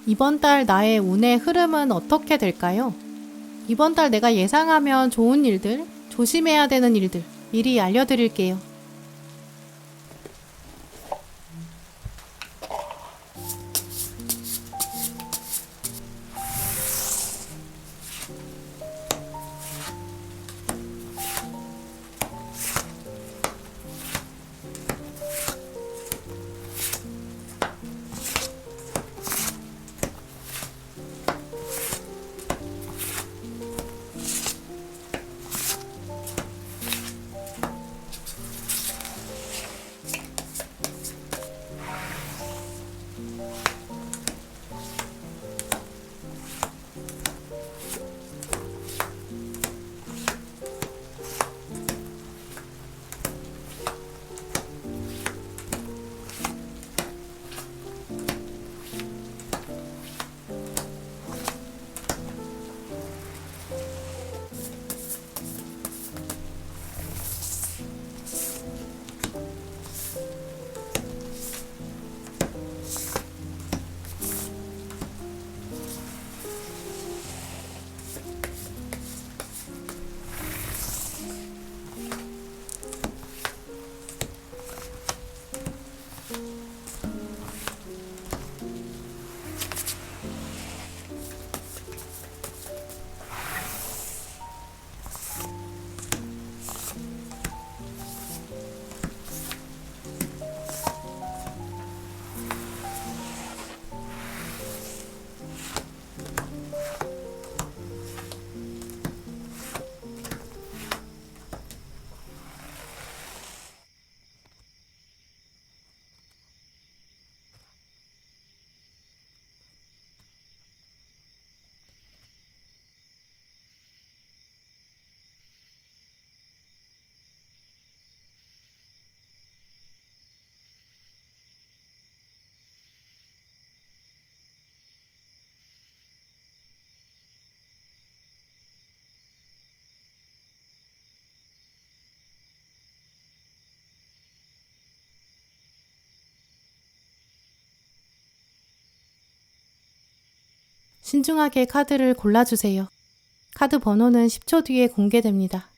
이번 달 나의 운의 흐름은 어떻게 될까요? 이번 달 내가 예상하면 좋은 일들, 조심해야 되는 일들 미리 알려드릴게요. 신중하게 카드를 골라주세요. 카드 번호는 10초 뒤에 공개됩니다.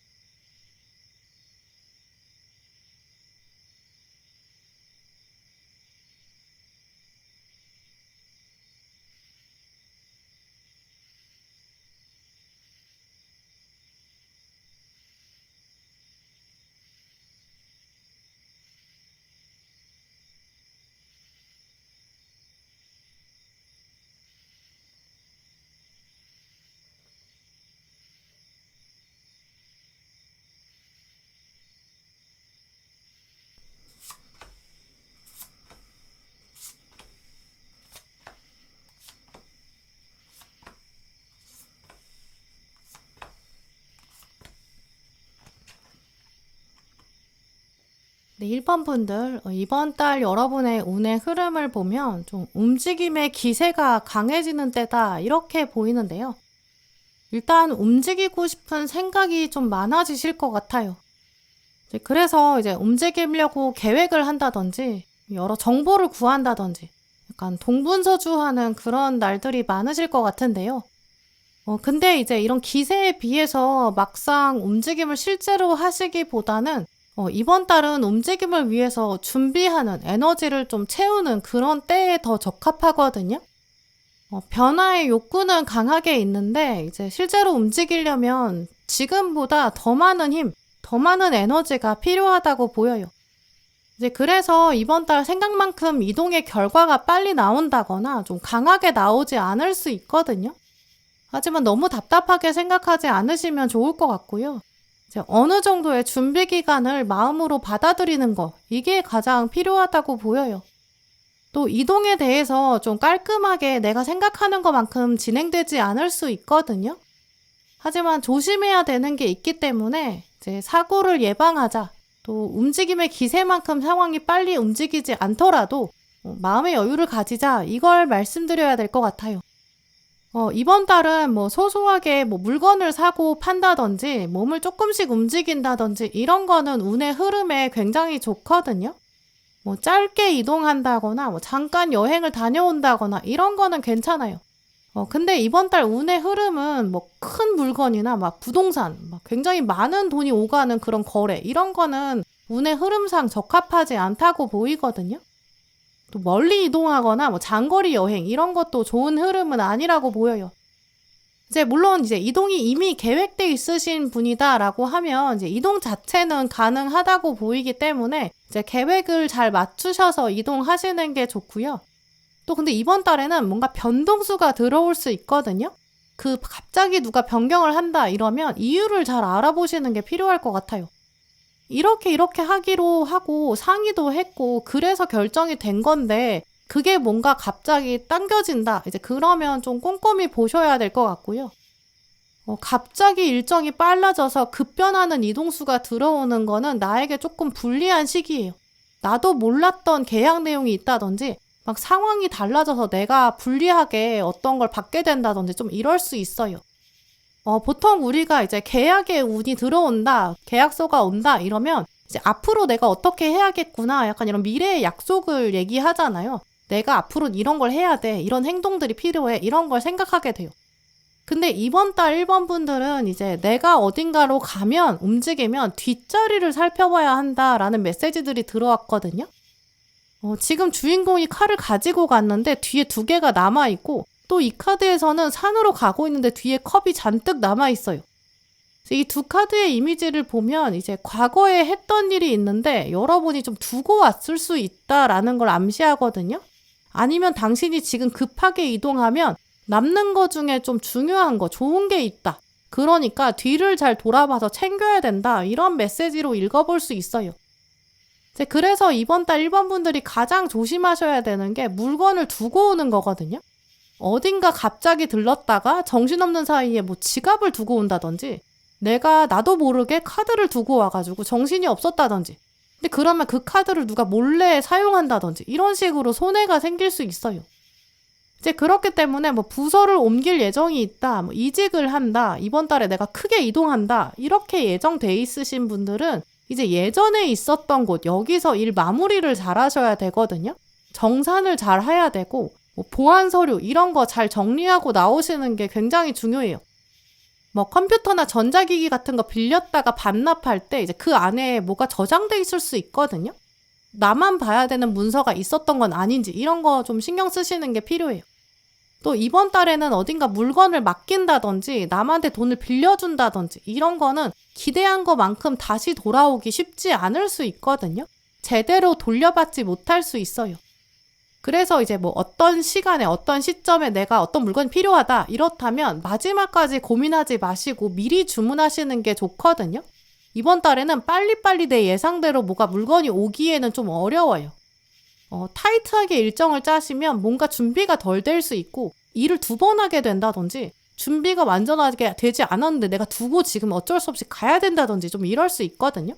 네, 1번 분들, 이번 달 여러분의 운의 흐름을 보면 좀 움직임의 기세가 강해지는 때다 이렇게 보이는데요. 일단 움직이고 싶은 생각이 좀 많아지실 것 같아요. 그래서 이제 움직이려고 계획을 한다든지 여러 정보를 구한다든지 약간 동분서주하는 그런 날들이 많으실 것 같은데요. 근데 이제 이런 기세에 비해서 막상 움직임을 실제로 하시기보다는 이번 달은 움직임을 위해서 준비하는 에너지를 좀 채우는 그런 때에 더 적합하거든요. 변화의 욕구는 강하게 있는데 이제 실제로 움직이려면 지금보다 더 많은 힘, 더 많은 에너지가 필요하다고 보여요. 이제 그래서 이번 달 생각만큼 이동의 결과가 빨리 나온다거나 좀 강하게 나오지 않을 수 있거든요. 하지만 너무 답답하게 생각하지 않으시면 좋을 것 같고요. 이제 어느 정도의 준비 기간을 마음으로 받아들이는 거, 이게 가장 필요하다고 보여요. 또 이동에 대해서 좀 깔끔하게 내가 생각하는 것만큼 진행되지 않을 수 있거든요. 하지만 조심해야 되는 게 있기 때문에 이제 사고를 예방하자. 또 움직임의 기세만큼 상황이 빨리 움직이지 않더라도 마음의 여유를 가지자. 이걸 말씀드려야 될 것 같아요. 이번 달은 소소하게 물건을 사고 판다든지 몸을 조금씩 움직인다든지 이런 거는 운의 흐름에 굉장히 좋거든요. 뭐 짧게 이동한다거나 뭐 잠깐 여행을 다녀온다거나 이런 거는 괜찮아요. 근데 이번 달 운의 흐름은 뭐 큰 물건이나 막 부동산, 막 굉장히 많은 돈이 오가는 그런 거래, 이런 거는 운의 흐름상 적합하지 않다고 보이거든요. 또 멀리 이동하거나 뭐 장거리 여행, 이런 것도 좋은 흐름은 아니라고 보여요. 이제 물론 이제 이동이 이미 계획돼 있으신 분이다라고 하면 이제 이동 자체는 가능하다고 보이기 때문에 이제 계획을 잘 맞추셔서 이동하시는 게 좋고요. 또 근데 이번 달에는 뭔가 변동수가 들어올 수 있거든요. 갑자기 누가 변경을 한다 이러면 이유를 잘 알아보시는 게 필요할 것 같아요. 이렇게 하기로 하고 상의도 했고 그래서 결정이 된 건데 그게 뭔가 갑자기 당겨진다, 이제 그러면 좀 꼼꼼히 보셔야 될 것 같고요. 갑자기 일정이 빨라져서 급변하는 이동수가 들어오는 거는 나에게 조금 불리한 시기예요. 나도 몰랐던 계약 내용이 있다든지 막 상황이 달라져서 내가 불리하게 어떤 걸 받게 된다든지 좀 이럴 수 있어요. 보통 우리가 이제 계약의 운이 들어온다, 계약서가 온다 이러면 이제 앞으로 내가 어떻게 해야겠구나, 약간 이런 미래의 약속을 얘기하잖아요. 내가 앞으로 이런 걸 해야 돼, 이런 행동들이 필요해, 이런 걸 생각하게 돼요. 근데 이번 달 1번 분들은 이제 내가 어딘가로 가면, 움직이면 뒷자리를 살펴봐야 한다라는 메시지들이 들어왔거든요. 지금 주인공이 칼을 가지고 갔는데 뒤에 2개가 남아있고 또 이 카드에서는 산으로 가고 있는데 뒤에 컵이 잔뜩 남아있어요. 이 2 카드의 이미지를 보면 이제 과거에 했던 일이 있는데 여러분이 좀 두고 왔을 수 있다라는 걸 암시하거든요. 아니면 당신이 지금 급하게 이동하면 남는 거 중에 좀 중요한 거, 좋은 게 있다. 그러니까 뒤를 잘 돌아봐서 챙겨야 된다. 이런 메시지로 읽어볼 수 있어요. 그래서 이번 달 1번 분들이 가장 조심하셔야 되는 게 물건을 두고 오는 거거든요. 어딘가 갑자기 들렀다가 정신없는 사이에 뭐 지갑을 두고 온다든지 나도 모르게 카드를 두고 와가지고 정신이 없었다든지, 근데 그러면 그 카드를 누가 몰래 사용한다든지 이런 식으로 손해가 생길 수 있어요. 이제 그렇기 때문에 뭐 부서를 옮길 예정이 있다, 뭐 이직을 한다, 이번 달에 내가 크게 이동한다, 이렇게 예정돼 있으신 분들은 이제 예전에 있었던 곳, 여기서 일 마무리를 잘 하셔야 되거든요. 정산을 잘 해야 되고 뭐 보안 서류 이런 거 잘 정리하고 나오시는 게 굉장히 중요해요. 뭐 컴퓨터나 전자기기 같은 거 빌렸다가 반납할 때 이제 그 안에 뭐가 저장돼 있을 수 있거든요. 나만 봐야 되는 문서가 있었던 건 아닌지 이런 거 좀 신경 쓰시는 게 필요해요. 또 이번 달에는 어딘가 물건을 맡긴다든지 남한테 돈을 빌려준다든지 이런 거는 기대한 것만큼 다시 돌아오기 쉽지 않을 수 있거든요. 제대로 돌려받지 못할 수 있어요. 그래서 이제 뭐 어떤 시간에 어떤 시점에 내가 어떤 물건이 필요하다 이렇다면 마지막까지 고민하지 마시고 미리 주문하시는 게 좋거든요. 이번 달에는 빨리빨리 내 예상대로 뭐가 물건이 오기에는 좀 어려워요. 타이트하게 일정을 짜시면 뭔가 준비가 덜 될 수 있고 일을 2번 하게 된다든지 준비가 완전하게 되지 않았는데 내가 두고 지금 어쩔 수 없이 가야 된다든지 좀 이럴 수 있거든요.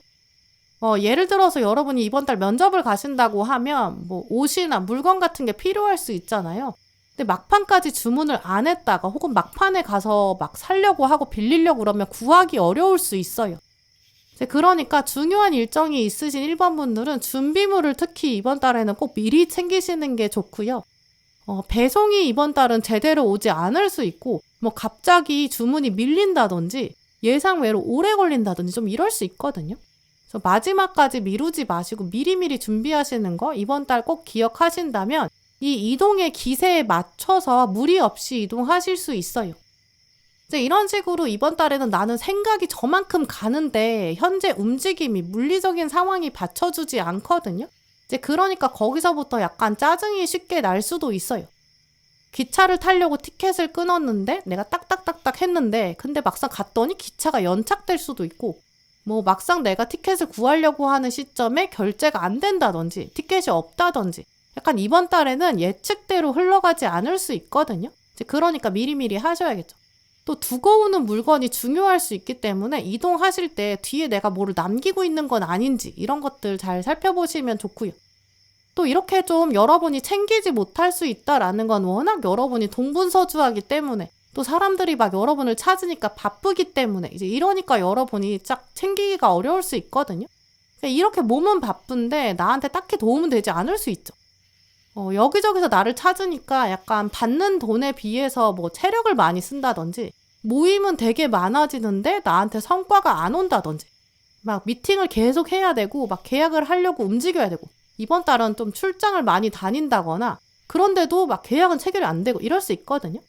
예를 들어서 여러분이 이번 달 면접을 가신다고 하면 뭐 옷이나 물건 같은 게 필요할 수 있잖아요. 근데 막판까지 주문을 안 했다가 혹은 막판에 가서 막 사려고 하고 빌리려고 그러면 구하기 어려울 수 있어요. 그러니까 중요한 일정이 있으신 1번 분들은 준비물을 특히 이번 달에는 꼭 미리 챙기시는 게 좋고요. 배송이 이번 달은 제대로 오지 않을 수 있고 뭐 갑자기 주문이 밀린다든지 예상 외로 오래 걸린다든지 좀 이럴 수 있거든요. 그래서 마지막까지 미루지 마시고 미리미리 준비하시는 거 이번 달 꼭 기억하신다면 이 이동의 기세에 맞춰서 무리 없이 이동하실 수 있어요. 이제 이런 식으로 이번 달에는 나는 생각이 저만큼 가는데 현재 움직임이 물리적인 상황이 받쳐주지 않거든요. 이제 그러니까 거기서부터 약간 짜증이 쉽게 날 수도 있어요. 기차를 타려고 티켓을 끊었는데 내가 딱딱딱딱 했는데 근데 막상 갔더니 기차가 연착될 수도 있고 뭐 막상 내가 티켓을 구하려고 하는 시점에 결제가 안 된다든지 티켓이 없다든지 약간 이번 달에는 예측대로 흘러가지 않을 수 있거든요. 이제 그러니까 미리미리 하셔야겠죠. 또 두고 오는 물건이 중요할 수 있기 때문에 이동하실 때 뒤에 내가 뭐를 남기고 있는 건 아닌지 이런 것들 잘 살펴보시면 좋고요. 또 이렇게 좀 여러분이 챙기지 못할 수 있다라는 건 워낙 여러분이 동분서주하기 때문에 또 사람들이 막 여러분을 찾으니까 바쁘기 때문에 이제 이러니까 여러분이 쫙 챙기기가 어려울 수 있거든요. 이렇게 몸은 바쁜데 나한테 딱히 도움은 되지 않을 수 있죠. 여기저기서 나를 찾으니까 약간 받는 돈에 비해서 뭐 체력을 많이 쓴다든지, 모임은 되게 많아지는데 나한테 성과가 안 온다든지, 막 미팅을 계속 해야 되고 막 계약을 하려고 움직여야 되고, 이번 달은 좀 출장을 많이 다닌다거나, 그런데도 막 계약은 체결이 안 되고 이럴 수 있거든요.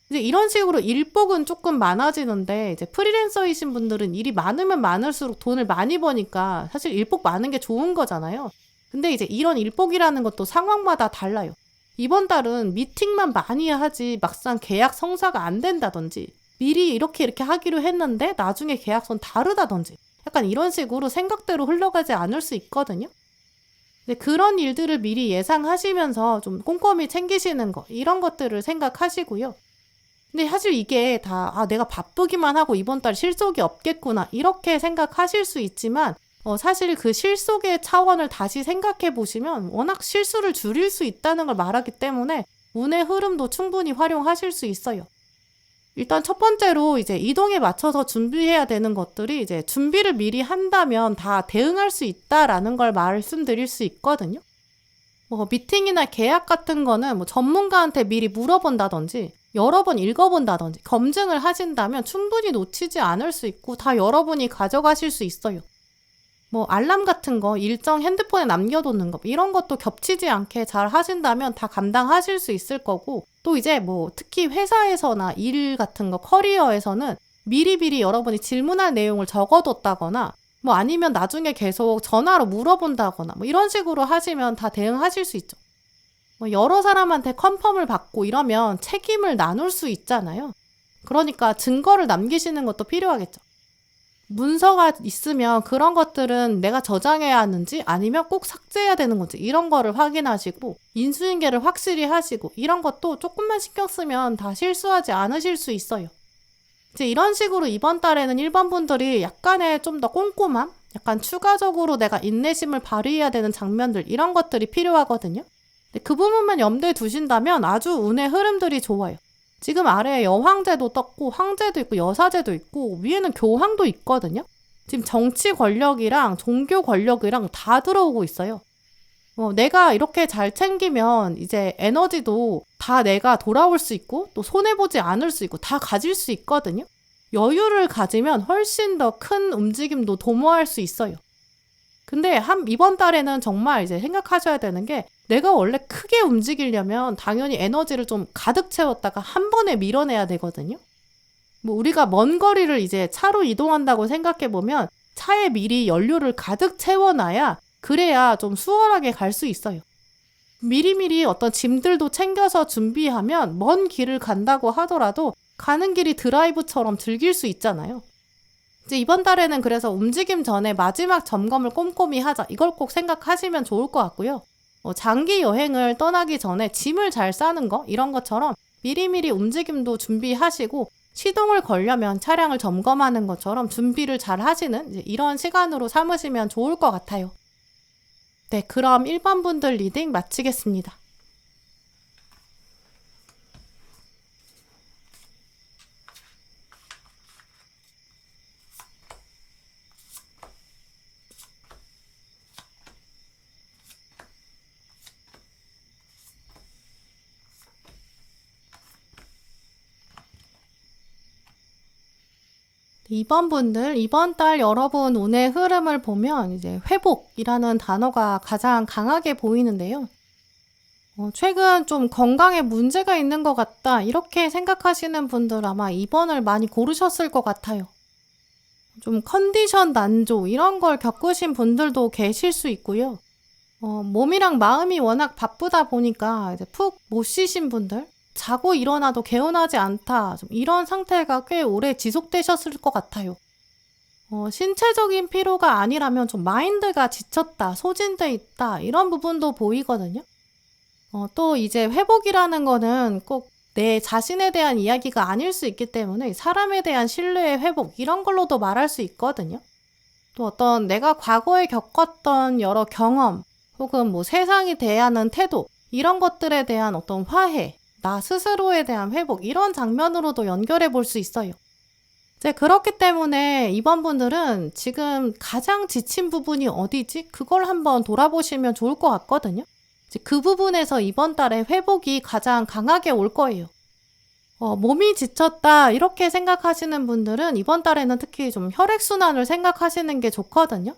이제 이런 식으로 일복은 조금 많아지는데, 이제 프리랜서이신 분들은 일이 많으면 많을수록 돈을 많이 버니까 사실 일복 많은 게 좋은 거잖아요. 근데 이제 이런 일복이라는 것도 상황마다 달라요. 이번 달은 미팅만 많이 하지 막상 계약 성사가 안 된다든지, 미리 이렇게 하기로 했는데 나중에 계약서는 다르다든지, 약간 이런 식으로 생각대로 흘러가지 않을 수 있거든요. 근데 그런 일들을 미리 예상하시면서 좀 꼼꼼히 챙기시는 거, 이런 것들을 생각하시고요. 근데 사실 이게 다 내가 바쁘기만 하고 이번 달 실속이 없겠구나 이렇게 생각하실 수 있지만, 사실 그 실속의 차원을 다시 생각해 보시면 워낙 실수를 줄일 수 있다는 걸 말하기 때문에 운의 흐름도 충분히 활용하실 수 있어요. 일단 첫 번째로 이제 이동에 맞춰서 준비해야 되는 것들이, 이제 준비를 미리 한다면 다 대응할 수 있다라는 걸 말씀드릴 수 있거든요. 미팅이나 계약 같은 거는 뭐 전문가한테 미리 물어본다든지, 여러 번 읽어본다든지 검증을 하신다면 충분히 놓치지 않을 수 있고 다 여러분이 가져가실 수 있어요. 뭐 알람 같은 거 일정 핸드폰에 남겨놓는 거, 이런 것도 겹치지 않게 잘 하신다면 다 감당하실 수 있을 거고, 또 이제 뭐 특히 회사에서나 일 같은 거, 커리어에서는 미리미리 여러분이 질문할 내용을 적어뒀다거나, 뭐 아니면 나중에 계속 전화로 물어본다거나, 뭐 이런 식으로 하시면 다 대응하실 수 있죠. 뭐 여러 사람한테 컨펌을 받고 이러면 책임을 나눌 수 있잖아요. 그러니까 증거를 남기시는 것도 필요하겠죠. 문서가 있으면 그런 것들은 내가 저장해야 하는지 아니면 꼭 삭제해야 되는 건지, 이런 거를 확인하시고 인수인계를 확실히 하시고, 이런 것도 조금만 신경 쓰면 다 실수하지 않으실 수 있어요. 이제 이런 식으로 이번 달에는 일반 분들이 약간의 좀 더 꼼꼼함, 약간 추가적으로 내가 인내심을 발휘해야 되는 장면들, 이런 것들이 필요하거든요. 그 부분만 염두에 두신다면 아주 운의 흐름들이 좋아요. 지금 아래에 여황제도 떴고 황제도 있고 여사제도 있고 위에는 교황도 있거든요. 지금 정치 권력이랑 종교 권력이랑 다 들어오고 있어요. 내가 이렇게 잘 챙기면 이제 에너지도 다 내가 돌아올 수 있고 또 손해보지 않을 수 있고 다 가질 수 있거든요. 여유를 가지면 훨씬 더 큰 움직임도 도모할 수 있어요. 근데 이번 달에는 정말 이제 생각하셔야 되는 게, 내가 원래 크게 움직이려면 당연히 에너지를 좀 가득 채웠다가 한 번에 밀어내야 되거든요. 뭐 우리가 먼 거리를 이제 차로 이동한다고 생각해 보면 차에 미리 연료를 가득 채워놔야, 그래야 좀 수월하게 갈 수 있어요. 미리미리 어떤 짐들도 챙겨서 준비하면 먼 길을 간다고 하더라도 가는 길이 드라이브처럼 즐길 수 있잖아요. 이제 이번 달에는 그래서 움직임 전에 마지막 점검을 꼼꼼히 하자, 이걸 꼭 생각하시면 좋을 것 같고요. 장기 여행을 떠나기 전에 짐을 잘 싸는 거, 이런 것처럼 미리미리 움직임도 준비하시고, 시동을 걸려면 차량을 점검하는 것처럼 준비를 잘 하시는 이제 이런 시간으로 삼으시면 좋을 것 같아요. 네, 그럼 일반 분들 리딩 마치겠습니다. 이번 달 여러분 운의 흐름을 보면 이제 회복이라는 단어가 가장 강하게 보이는데요. 최근 좀 건강에 문제가 있는 것 같다, 이렇게 생각하시는 분들 아마 이번을 많이 고르셨을 것 같아요. 좀 컨디션 난조, 이런 걸 겪으신 분들도 계실 수 있고요. 몸이랑 마음이 워낙 바쁘다 보니까 이제 푹 못 쉬신 분들, 자고 일어나도 개운하지 않다, 좀 이런 상태가 꽤 오래 지속되셨을 것 같아요. 신체적인 피로가 아니라면 좀 마인드가 지쳤다, 소진돼 있다, 이런 부분도 보이거든요. 또 이제 회복이라는 거는 꼭 내 자신에 대한 이야기가 아닐 수 있기 때문에 사람에 대한 신뢰의 회복, 이런 걸로도 말할 수 있거든요. 또 어떤 내가 과거에 겪었던 여러 경험, 혹은 뭐 세상이 대하는 태도, 이런 것들에 대한 어떤 화해, 나 스스로에 대한 회복, 이런 장면으로도 연결해 볼 수 있어요. 이제 그렇기 때문에 이번 분들은 지금 가장 지친 부분이 어디지? 그걸 한번 돌아보시면 좋을 것 같거든요. 이제 그 부분에서 이번 달에 회복이 가장 강하게 올 거예요. 몸이 지쳤다 이렇게 생각하시는 분들은 이번 달에는 특히 좀 혈액순환을 생각하시는 게 좋거든요.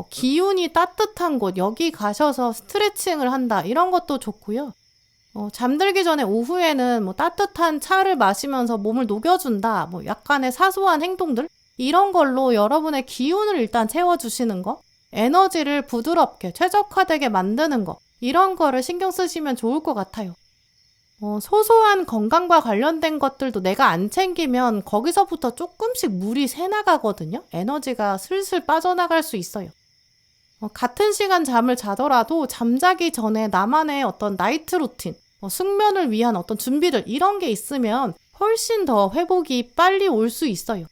기운이 따뜻한 곳 여기 가셔서 스트레칭을 한다 이런 것도 좋고요. 잠들기 전에 오후에는 뭐 따뜻한 차를 마시면서 몸을 녹여준다 뭐 약간의 사소한 행동들 이런 걸로 여러분의 기운을 일단 채워주시는 거, 에너지를 부드럽게 최적화되게 만드는 거 이런 거를 신경 쓰시면 좋을 것 같아요. 소소한 건강과 관련된 것들도 내가 안 챙기면 거기서부터 조금씩 물이 새나가거든요. 에너지가 슬슬 빠져나갈 수 있어요. 같은 시간 잠을 자더라도 잠자기 전에 나만의 어떤 나이트 루틴, 숙면을 위한 어떤 준비들 이런 게 있으면 훨씬 더 회복이 빨리 올 수 있어요.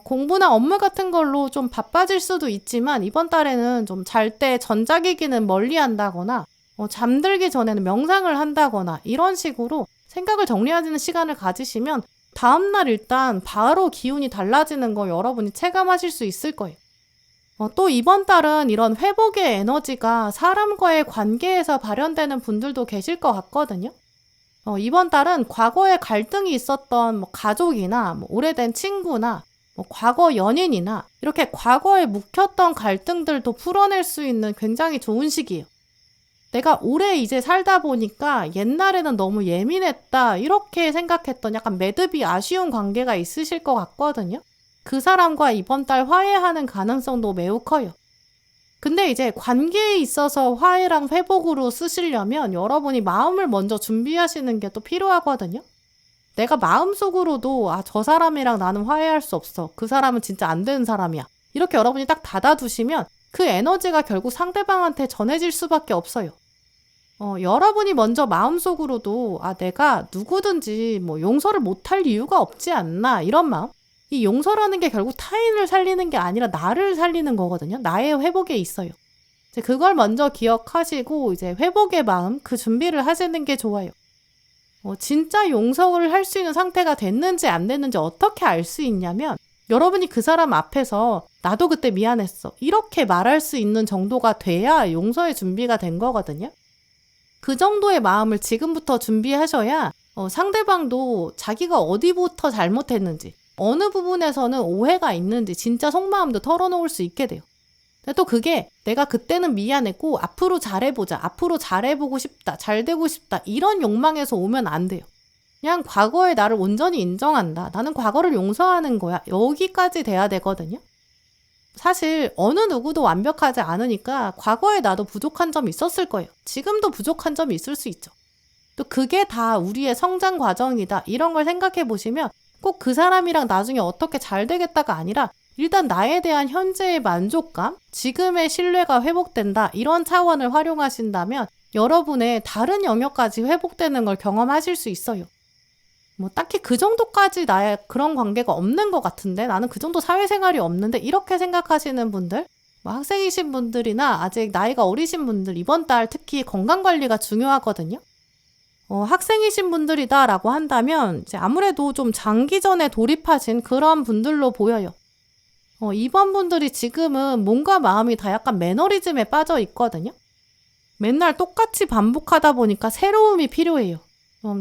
공부나 업무 같은 걸로 좀 바빠질 수도 있지만 이번 달에는 좀 잘 때 전자기기는 멀리 한다거나 잠들기 전에는 명상을 한다거나 이런 식으로 생각을 정리하는 시간을 가지시면 다음날 일단 바로 기운이 달라지는 거 여러분이 체감하실 수 있을 거예요. 또 이번 달은 이런 회복의 에너지가 사람과의 관계에서 발현되는 분들도 계실 것 같거든요. 이번 달은 과거에 갈등이 있었던 가족이나 오래된 친구나 과거 연인이나 이렇게 과거에 묵혔던 갈등들도 풀어낼 수 있는 굉장히 좋은 시기예요. 내가 오래 이제 살다 보니까 옛날에는 너무 예민했다 이렇게 생각했던 약간 매듭이 아쉬운 관계가 있으실 것 같거든요. 그 사람과 이번 달 화해하는 가능성도 매우 커요. 근데 이제 관계에 있어서 화해랑 회복으로 쓰시려면 여러분이 마음을 먼저 준비하시는 게 또 필요하거든요. 내가 마음속으로도 저 사람이랑 나는 화해할 수 없어. 그 사람은 진짜 안 되는 사람이야. 이렇게 여러분이 딱 닫아두시면 그 에너지가 결국 상대방한테 전해질 수밖에 없어요. 여러분이 먼저 마음속으로도 내가 누구든지 용서를 못할 이유가 없지 않나 이런 마음. 이 용서라는 게 결국 타인을 살리는 게 아니라 나를 살리는 거거든요. 나의 회복에 있어요. 이제 그걸 먼저 기억하시고 이제 회복의 마음 그 준비를 하시는 게 좋아요. 진짜 용서를 할 수 있는 상태가 됐는지 안 됐는지 어떻게 알 수 있냐면 여러분이 그 사람 앞에서 나도 그때 미안했어 이렇게 말할 수 있는 정도가 돼야 용서의 준비가 된 거거든요. 그 정도의 마음을 지금부터 준비하셔야 상대방도 자기가 어디부터 잘못했는지 어느 부분에서는 오해가 있는지 진짜 속마음도 털어놓을 수 있게 돼요. 근데 또 그게 내가 그때는 미안했고 앞으로 잘해보자, 앞으로 잘해보고 싶다, 잘되고 싶다 이런 욕망에서 오면 안 돼요. 그냥 과거의 나를 온전히 인정한다. 나는 과거를 용서하는 거야. 여기까지 돼야 되거든요. 사실 어느 누구도 완벽하지 않으니까 과거에 나도 부족한 점이 있었을 거예요. 지금도 부족한 점이 있을 수 있죠. 또 그게 다 우리의 성장 과정이다. 이런 걸 생각해 보시면 꼭 그 사람이랑 나중에 어떻게 잘 되겠다가 아니라 일단 나에 대한 현재의 만족감, 지금의 신뢰가 회복된다. 이런 차원을 활용하신다면 여러분의 다른 영역까지 회복되는 걸 경험하실 수 있어요. 딱히 그 정도까지 나의 그런 관계가 없는 것 같은데 나는 그 정도 사회생활이 없는데 이렇게 생각하시는 분들 학생이신 분들이나 아직 나이가 어리신 분들 이번 달 특히 건강관리가 중요하거든요. 학생이신 분들이다 라고 한다면 이제 아무래도 좀 장기전에 돌입하신 그런 분들로 보여요. 이번 분들이 지금은 몸과 마음이 다 약간 매너리즘에 빠져 있거든요. 맨날 똑같이 반복하다 보니까 새로움이 필요해요.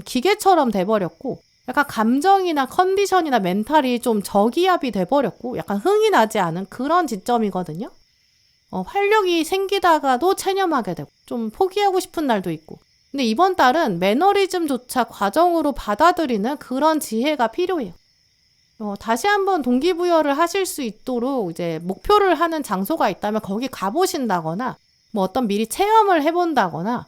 기계처럼 돼버렸고 약간 감정이나 컨디션이나 멘탈이 좀 저기압이 돼버렸고 약간 흥이 나지 않은 그런 지점이거든요. 활력이 생기다가도 체념하게 되고 좀 포기하고 싶은 날도 있고 근데 이번 달은 매너리즘조차 과정으로 받아들이는 그런 지혜가 필요해요. 다시 한번 동기부여를 하실 수 있도록 이제 목표를 하는 장소가 있다면 거기 가보신다거나 어떤 미리 체험을 해본다거나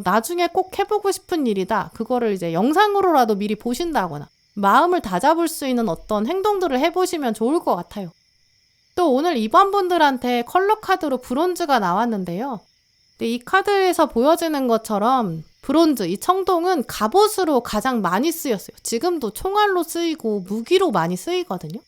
나중에 꼭 해보고 싶은 일이다. 그거를 이제 영상으로라도 미리 보신다거나 마음을 다잡을 수 있는 어떤 행동들을 해보시면 좋을 것 같아요. 또 오늘 이번 분들한테 컬러 카드로 브론즈가 나왔는데요. 근데 이 카드에서 보여지는 것처럼 브론즈, 이 청동은 갑옷으로 가장 많이 쓰였어요. 지금도 총알로 쓰이고 무기로 많이 쓰이거든요.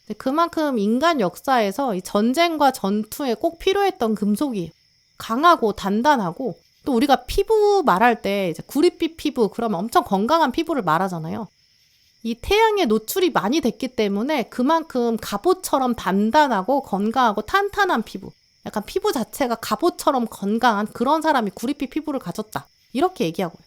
근데 그만큼 인간 역사에서 이 전쟁과 전투에 꼭 필요했던 금속이에요. 강하고 단단하고 또 우리가 피부 말할 때 이제 구릿빛 피부 그러면 엄청 건강한 피부를 말하잖아요. 이 태양에 노출이 많이 됐기 때문에 그만큼 갑옷처럼 단단하고 건강하고 탄탄한 피부, 약간 피부 자체가 갑옷처럼 건강한 그런 사람이 구릿빛 피부를 가졌다. 이렇게 얘기하고요.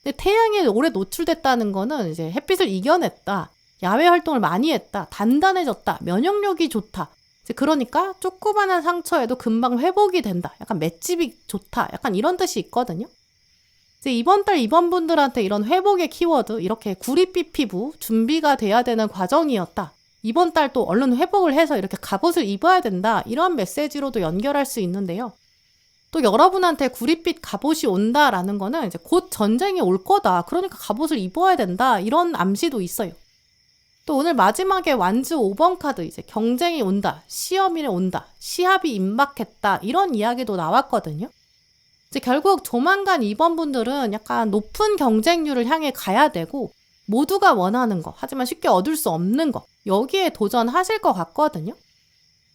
근데 태양에 오래 노출됐다는 거는 이제 햇빛을 이겨냈다. 야외 활동을 많이 했다. 단단해졌다. 면역력이 좋다. 이제 그러니까 조그만한 상처에도 금방 회복이 된다. 약간 맷집이 좋다. 약간 이런 뜻이 있거든요. 이제 이번 달 입원 분들한테 이런 회복의 키워드, 이렇게 구릿빛 피부 준비가 돼야 되는 과정이었다. 이번 달 또 얼른 회복을 해서 이렇게 갑옷을 입어야 된다. 이런 메시지로도 연결할 수 있는데요. 또 여러분한테 구릿빛 갑옷이 온다라는 거는 이제 곧 전쟁이 올 거다. 그러니까 갑옷을 입어야 된다. 이런 암시도 있어요. 또 오늘 마지막에 완주 5번 카드, 이제 경쟁이 온다, 시험이 온다, 시합이 임박했다, 이런 이야기도 나왔거든요. 이제 결국 조만간 이번 분들은 약간 높은 경쟁률을 향해 가야 되고, 모두가 원하는 거, 하지만 쉽게 얻을 수 없는 거, 여기에 도전하실 것 같거든요.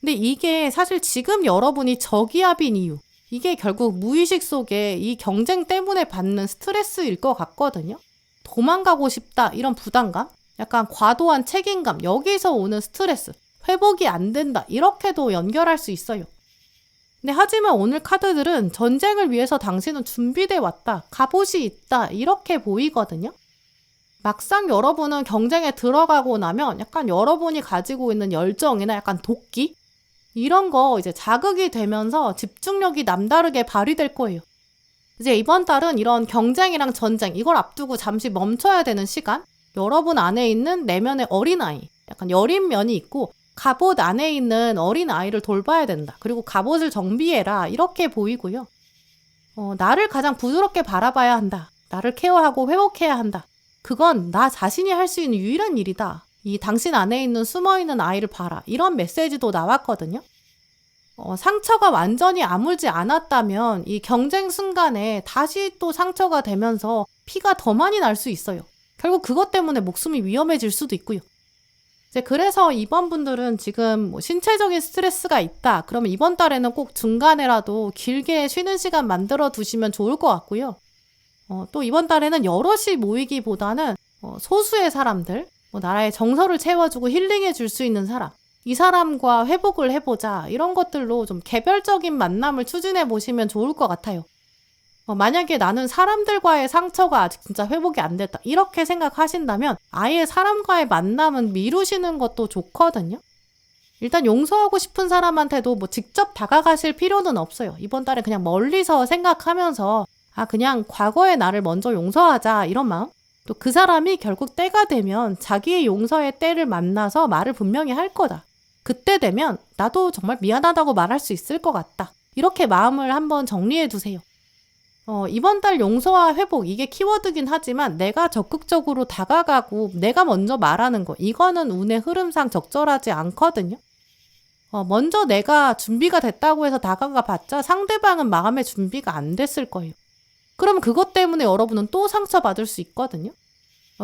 근데 이게 사실 지금 여러분이 저기압인 이유, 이게 결국 무의식 속에 이 경쟁 때문에 받는 스트레스일 것 같거든요. 도망가고 싶다, 이런 부담감, 약간 과도한 책임감, 여기서 오는 스트레스, 회복이 안 된다, 이렇게도 연결할 수 있어요. 근데 하지만 오늘 카드들은 전쟁을 위해서 당신은 준비돼 왔다, 갑옷이 있다, 이렇게 보이거든요. 막상 여러분은 경쟁에 들어가고 나면 약간 여러분이 가지고 있는 열정이나 약간 도끼, 이런 거 이제 자극이 되면서 집중력이 남다르게 발휘될 거예요. 이제 이번 달은 이런 경쟁이랑 전쟁, 이걸 앞두고 잠시 멈춰야 되는 시간, 여러분 안에 있는 내면의 어린아이, 약간 여린 면이 있고 갑옷 안에 있는 어린아이를 돌봐야 된다. 그리고 갑옷을 정비해라. 이렇게 보이고요. 나를 가장 부드럽게 바라봐야 한다. 나를 케어하고 회복해야 한다. 그건 나 자신이 할 수 있는 유일한 일이다. 이 당신 안에 있는 숨어있는 아이를 봐라. 이런 메시지도 나왔거든요. 상처가 완전히 아물지 않았다면 이 경쟁 순간에 다시 또 상처가 되면서 피가 더 많이 날 수 있어요. 결국 그것 때문에 목숨이 위험해질 수도 있고요. 이제 그래서 이번 분들은 지금 신체적인 스트레스가 있다. 그러면 이번 달에는 꼭 중간에라도 길게 쉬는 시간 만들어 두시면 좋을 것 같고요. 또 이번 달에는 여럿이 모이기보다는 소수의 사람들, 나라의 정서를 채워주고 힐링해 줄 수 있는 사람, 이 사람과 회복을 해보자. 이런 것들로 좀 개별적인 만남을 추진해 보시면 좋을 것 같아요. 만약에 나는 사람들과의 상처가 아직 진짜 회복이 안 됐다, 이렇게 생각하신다면 아예 사람과의 만남은 미루시는 것도 좋거든요. 일단 용서하고 싶은 사람한테도 직접 다가가실 필요는 없어요. 이번 달에 그냥 멀리서 생각하면서 그냥 과거의 나를 먼저 용서하자, 이런 마음. 또 그 사람이 결국 때가 되면 자기의 용서의 때를 만나서 말을 분명히 할 거다. 그때 되면 나도 정말 미안하다고 말할 수 있을 것 같다. 이렇게 마음을 한번 정리해 두세요. 이번 달 용서와 회복, 이게 키워드긴 하지만 내가 적극적으로 다가가고 내가 먼저 말하는 거, 이거는 운의 흐름상 적절하지 않거든요. 먼저 내가 준비가 됐다고 해서 다가가 봤자 상대방은 마음의 준비가 안 됐을 거예요. 그럼 그것 때문에 여러분은 또 상처받을 수 있거든요.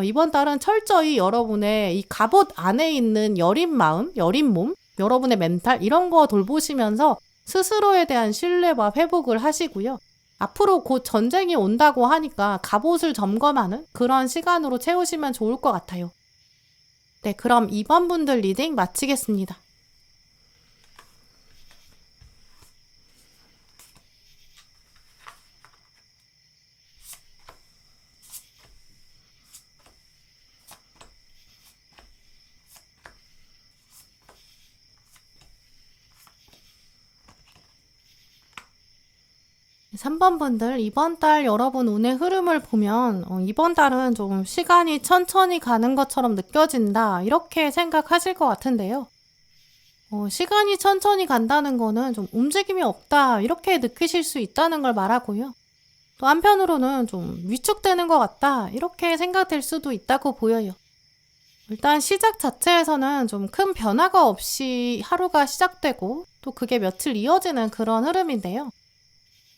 이번 달은 철저히 여러분의 이 갑옷 안에 있는 여린 마음, 여린 몸, 여러분의 멘탈, 이런 거 돌보시면서 스스로에 대한 신뢰와 회복을 하시고요. 앞으로 곧 전쟁이 온다고 하니까 갑옷을 점검하는 그런 시간으로 채우시면 좋을 것 같아요. 네, 그럼 2번 분들 리딩 마치겠습니다. 네, 3번 분들, 이번 달 여러분 운의 흐름을 보면 이번 달은 좀 시간이 천천히 가는 것처럼 느껴진다, 이렇게 생각하실 것 같은데요. 시간이 천천히 간다는 거는 좀 움직임이 없다, 이렇게 느끼실 수 있다는 걸 말하고요. 또 한편으로는 좀 위축되는 것 같다, 이렇게 생각될 수도 있다고 보여요. 일단 시작 자체에서는 좀 큰 변화가 없이 하루가 시작되고 또 그게 며칠 이어지는 그런 흐름인데요.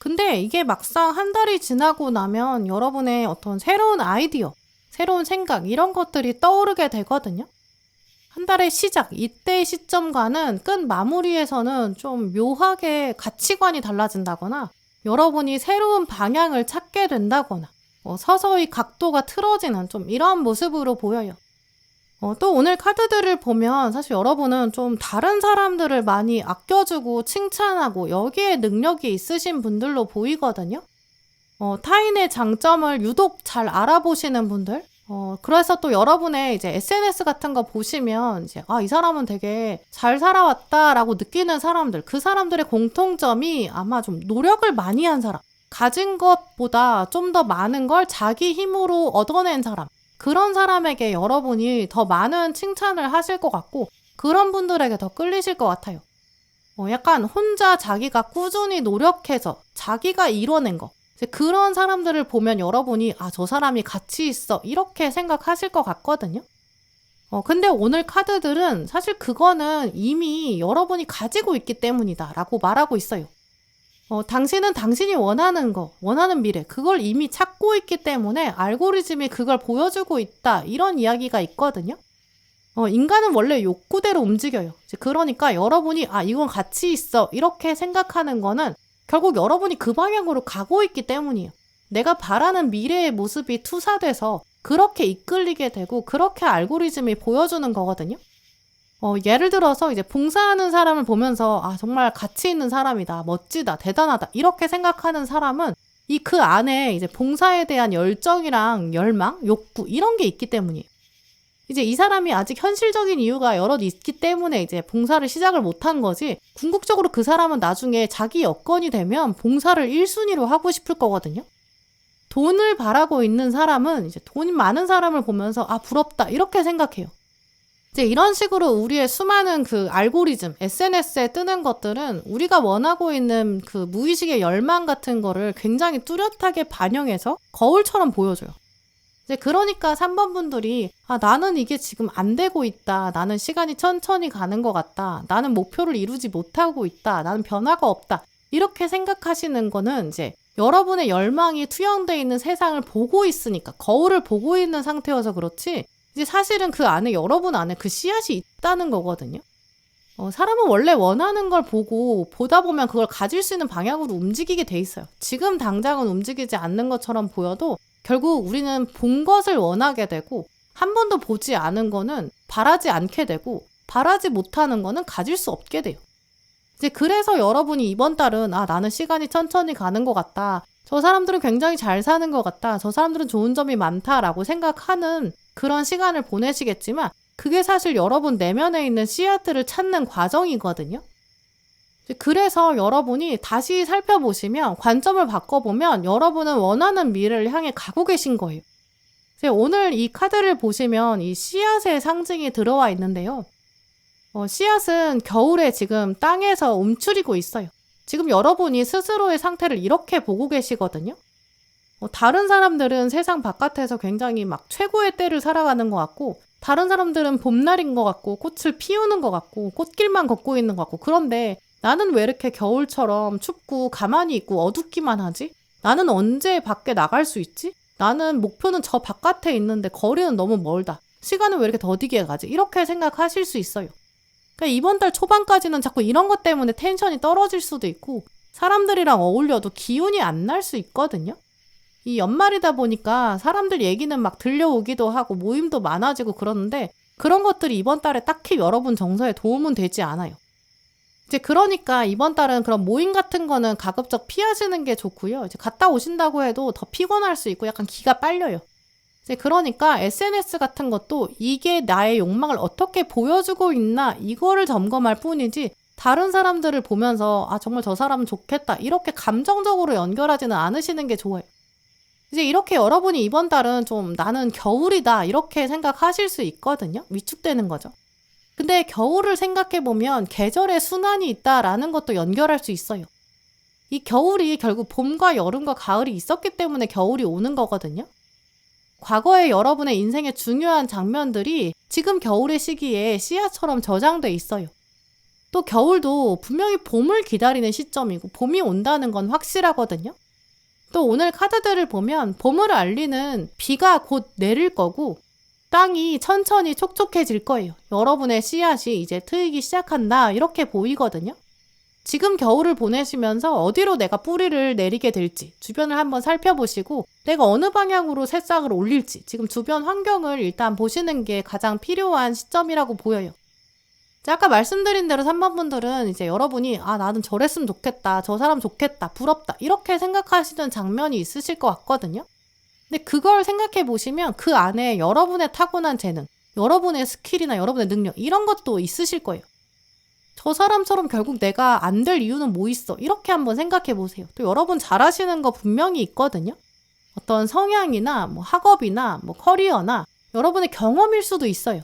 근데 이게 막상 한 달이 지나고 나면 여러분의 어떤 새로운 아이디어, 새로운 생각, 이런 것들이 떠오르게 되거든요. 한 달의 시작, 이때의 시점과는 끝 마무리에서는 좀 묘하게 가치관이 달라진다거나 여러분이 새로운 방향을 찾게 된다거나 서서히 각도가 틀어지는 좀 이런 모습으로 보여요. 또 오늘 카드들을 보면 사실 여러분은 좀 다른 사람들을 많이 아껴주고 칭찬하고 여기에 능력이 있으신 분들로 보이거든요. 타인의 장점을 유독 잘 알아보시는 분들. 그래서 또 여러분의 이제 SNS 같은 거 보시면 이제 이 사람은 되게 잘 살아왔다라고 느끼는 사람들, 그 사람들의 공통점이 아마 좀 노력을 많이 한 사람, 가진 것보다 좀 더 많은 걸 자기 힘으로 얻어낸 사람, 그런 사람에게 여러분이 더 많은 칭찬을 하실 것 같고 그런 분들에게 더 끌리실 것 같아요. 약간 혼자 자기가 꾸준히 노력해서 자기가 이뤄낸 거, 이제 그런 사람들을 보면 여러분이 저 사람이 가치 있어 이렇게 생각하실 것 같거든요. 근데 오늘 카드들은 사실 그거는 이미 여러분이 가지고 있기 때문이다 라고 말하고 있어요. 당신은 당신이 원하는 거, 원하는 미래, 그걸 이미 찾고 있기 때문에 알고리즘이 그걸 보여주고 있다, 이런 이야기가 있거든요. 인간은 원래 욕구대로 움직여요. 그러니까 여러분이 이건 가치 있어 이렇게 생각하는 거는 결국 여러분이 그 방향으로 가고 있기 때문이에요. 내가 바라는 미래의 모습이 투사돼서 그렇게 이끌리게 되고 그렇게 알고리즘이 보여주는 거거든요. 예를 들어서 이제 봉사하는 사람을 보면서 정말 가치 있는 사람이다, 멋지다, 대단하다 이렇게 생각하는 사람은 그 안에 이제 봉사에 대한 열정이랑 열망, 욕구 이런 게 있기 때문이에요. 이제 이 사람이 아직 현실적인 이유가 여럿 있기 때문에 이제 봉사를 시작을 못한 거지, 궁극적으로 그 사람은 나중에 자기 여건이 되면 봉사를 1순위로 하고 싶을 거거든요. 돈을 바라고 있는 사람은 이제 돈이 많은 사람을 보면서 부럽다 이렇게 생각해요. 이제 이런 식으로 우리의 수많은 그 알고리즘, SNS에 뜨는 것들은 우리가 원하고 있는 그 무의식의 열망 같은 거를 굉장히 뚜렷하게 반영해서 거울처럼 보여줘요. 이제 그러니까 3번 분들이 나는 이게 지금 안 되고 있다. 나는 시간이 천천히 가는 것 같다. 나는 목표를 이루지 못하고 있다. 나는 변화가 없다. 이렇게 생각하시는 거는 이제 여러분의 열망이 투영되어 있는 세상을 보고 있으니까, 거울을 보고 있는 상태여서 그렇지, 이제 사실은 그 안에, 여러분 안에 그 씨앗이 있다는 거거든요. 사람은 원래 원하는 걸 보다 보면 그걸 가질 수 있는 방향으로 움직이게 돼 있어요. 지금 당장은 움직이지 않는 것처럼 보여도 결국 우리는 본 것을 원하게 되고, 한 번도 보지 않은 거는 바라지 않게 되고, 바라지 못하는 거는 가질 수 없게 돼요. 이제 그래서 여러분이 이번 달은 나는 시간이 천천히 가는 것 같다, 저 사람들은 굉장히 잘 사는 것 같다, 저 사람들은 좋은 점이 많다라고 생각하는 그런 시간을 보내시겠지만, 그게 사실 여러분 내면에 있는 씨앗들을 찾는 과정이거든요. 그래서 여러분이 다시 살펴보시면, 관점을 바꿔보면 여러분은 원하는 미래를 향해 가고 계신 거예요. 오늘 이 카드를 보시면 이 씨앗의 상징이 들어와 있는데요. 씨앗은 겨울에 지금 땅에서 움츠리고 있어요. 지금 여러분이 스스로의 상태를 이렇게 보고 계시거든요. 다른 사람들은 세상 바깥에서 굉장히 막 최고의 때를 살아가는 것 같고, 다른 사람들은 봄날인 것 같고 꽃을 피우는 것 같고 꽃길만 걷고 있는 것 같고, 그런데 나는 왜 이렇게 겨울처럼 춥고 가만히 있고 어둡기만 하지? 나는 언제 밖에 나갈 수 있지? 나는 목표는 저 바깥에 있는데 거리는 너무 멀다. 시간은 왜 이렇게 더디게 가지? 이렇게 생각하실 수 있어요. 그러니까 이번 달 초반까지는 자꾸 이런 것 때문에 텐션이 떨어질 수도 있고, 사람들이랑 어울려도 기운이 안 날 수 있거든요. 이 연말이다 보니까 사람들 얘기는 막 들려오기도 하고 모임도 많아지고 그러는데, 그런 것들이 이번 달에 딱히 여러분 정서에 도움은 되지 않아요. 이제 그러니까 이번 달은 그런 모임 같은 거는 가급적 피하시는 게 좋고요. 이제 갔다 오신다고 해도 더 피곤할 수 있고 약간 기가 빨려요. 이제 그러니까 SNS 같은 것도 이게 나의 욕망을 어떻게 보여주고 있나, 이거를 점검할 뿐이지, 다른 사람들을 보면서 정말 저 사람은 좋겠다 이렇게 감정적으로 연결하지는 않으시는 게 좋아요. 이제 이렇게 여러분이 이번 달은 좀 나는 겨울이다 이렇게 생각하실 수 있거든요. 위축되는 거죠. 근데 겨울을 생각해보면 계절의 순환이 있다라는 것도 연결할 수 있어요. 이 겨울이 결국 봄과 여름과 가을이 있었기 때문에 겨울이 오는 거거든요. 과거에 여러분의 인생의 중요한 장면들이 지금 겨울의 시기에 씨앗처럼 저장돼 있어요. 또 겨울도 분명히 봄을 기다리는 시점이고 봄이 온다는 건 확실하거든요. 또 오늘 카드들을 보면 봄을 알리는 비가 곧 내릴 거고, 땅이 천천히 촉촉해질 거예요. 여러분의 씨앗이 이제 트이기 시작한다 이렇게 보이거든요. 지금 겨울을 보내시면서 어디로 내가 뿌리를 내리게 될지 주변을 한번 살펴보시고 내가 어느 방향으로 새싹을 올릴지 지금 주변 환경을 일단 보시는 게 가장 필요한 시점이라고 보여요. 아까 말씀드린 대로 3번 분들은 이제 여러분이 나는 저랬으면 좋겠다, 저 사람 좋겠다, 부럽다 이렇게 생각하시는 장면이 있으실 것 같거든요. 근데 그걸 생각해 보시면 그 안에 여러분의 타고난 재능, 여러분의 스킬이나 여러분의 능력 이런 것도 있으실 거예요. 저 사람처럼 결국 내가 안 될 이유는 뭐 있어? 이렇게 한번 생각해 보세요. 또 여러분 잘하시는 거 분명히 있거든요. 어떤 성향이나 뭐 학업이나 뭐 커리어나 여러분의 경험일 수도 있어요.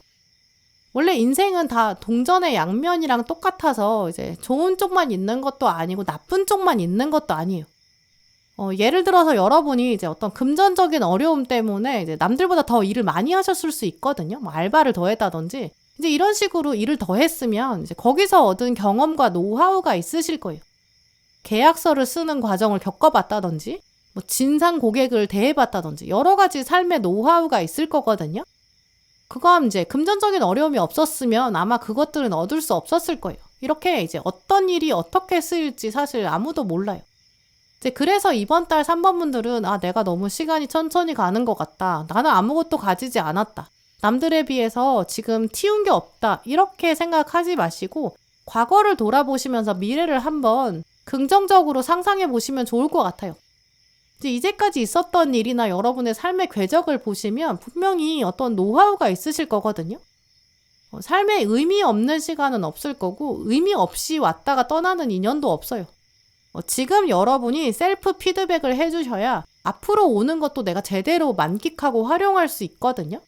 원래 인생은 다 동전의 양면이랑 똑같아서 이제 좋은 쪽만 있는 것도 아니고 나쁜 쪽만 있는 것도 아니에요. 예를 들어서 여러분이 이제 어떤 금전적인 어려움 때문에 이제 남들보다 더 일을 많이 하셨을 수 있거든요. 뭐 알바를 더 했다든지 이제 이런 식으로 일을 더 했으면 이제 거기서 얻은 경험과 노하우가 있으실 거예요. 계약서를 쓰는 과정을 겪어봤다든지 뭐 진상 고객을 대해봤다든지 여러 가지 삶의 노하우가 있을 거거든요. 그건 이제 금전적인 어려움이 없었으면 아마 그것들은 얻을 수 없었을 거예요. 이렇게 이제 어떤 일이 어떻게 쓰일지 사실 아무도 몰라요. 이제 그래서 이번 달 3번 분들은 내가 너무 시간이 천천히 가는 것 같다. 나는 아무것도 가지지 않았다. 남들에 비해서 지금 튀운 게 없다. 이렇게 생각하지 마시고 과거를 돌아보시면서 미래를 한번 긍정적으로 상상해 보시면 좋을 것 같아요. 이제까지 있었던 일이나 여러분의 삶의 궤적을 보시면 분명히 어떤 노하우가 있으실 거거든요. 삶에 의미 없는 시간은 없을 거고 의미 없이 왔다가 떠나는 인연도 없어요. 지금 여러분이 셀프 피드백을 해주셔야 앞으로 오는 것도 내가 제대로 만끽하고 활용할 수 있거든요.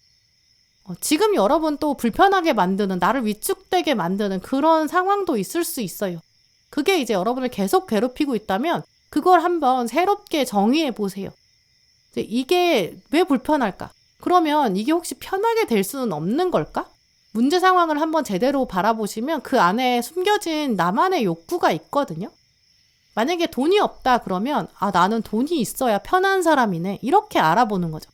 지금 여러분 또 불편하게 만드는, 나를 위축되게 만드는 그런 상황도 있을 수 있어요. 그게 이제 여러분을 계속 괴롭히고 있다면 그걸 한번 새롭게 정의해 보세요. 이게 왜 불편할까? 그러면 이게 혹시 편하게 될 수는 없는 걸까? 문제 상황을 한번 제대로 바라보시면 그 안에 숨겨진 나만의 욕구가 있거든요. 만약에 돈이 없다 그러면 나는 돈이 있어야 편한 사람이네 이렇게 알아보는 거죠.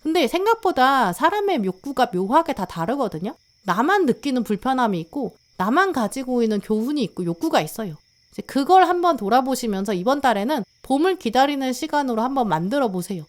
근데 생각보다 사람의 욕구가 묘하게 다 다르거든요. 나만 느끼는 불편함이 있고 나만 가지고 있는 교훈이 있고 욕구가 있어요. 그걸 한번 돌아보시면서 이번 달에는 봄을 기다리는 시간으로 한번 만들어 보세요.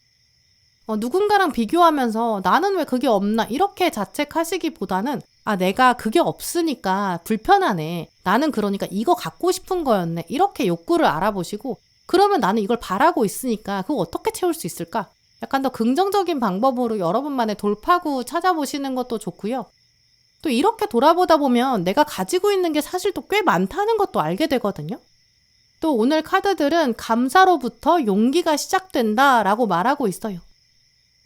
누군가랑 비교하면서 나는 왜 그게 없나 이렇게 자책하시기보다는 내가 그게 없으니까 불편하네. 나는 그러니까 이거 갖고 싶은 거였네. 이렇게 욕구를 알아보시고 그러면 나는 이걸 바라고 있으니까 그거 어떻게 채울 수 있을까? 약간 더 긍정적인 방법으로 여러분만의 돌파구 찾아보시는 것도 좋고요. 또 이렇게 돌아보다 보면 내가 가지고 있는 게 사실 또 꽤 많다는 것도 알게 되거든요. 또 오늘 카드들은 감사로부터 용기가 시작된다라고 말하고 있어요.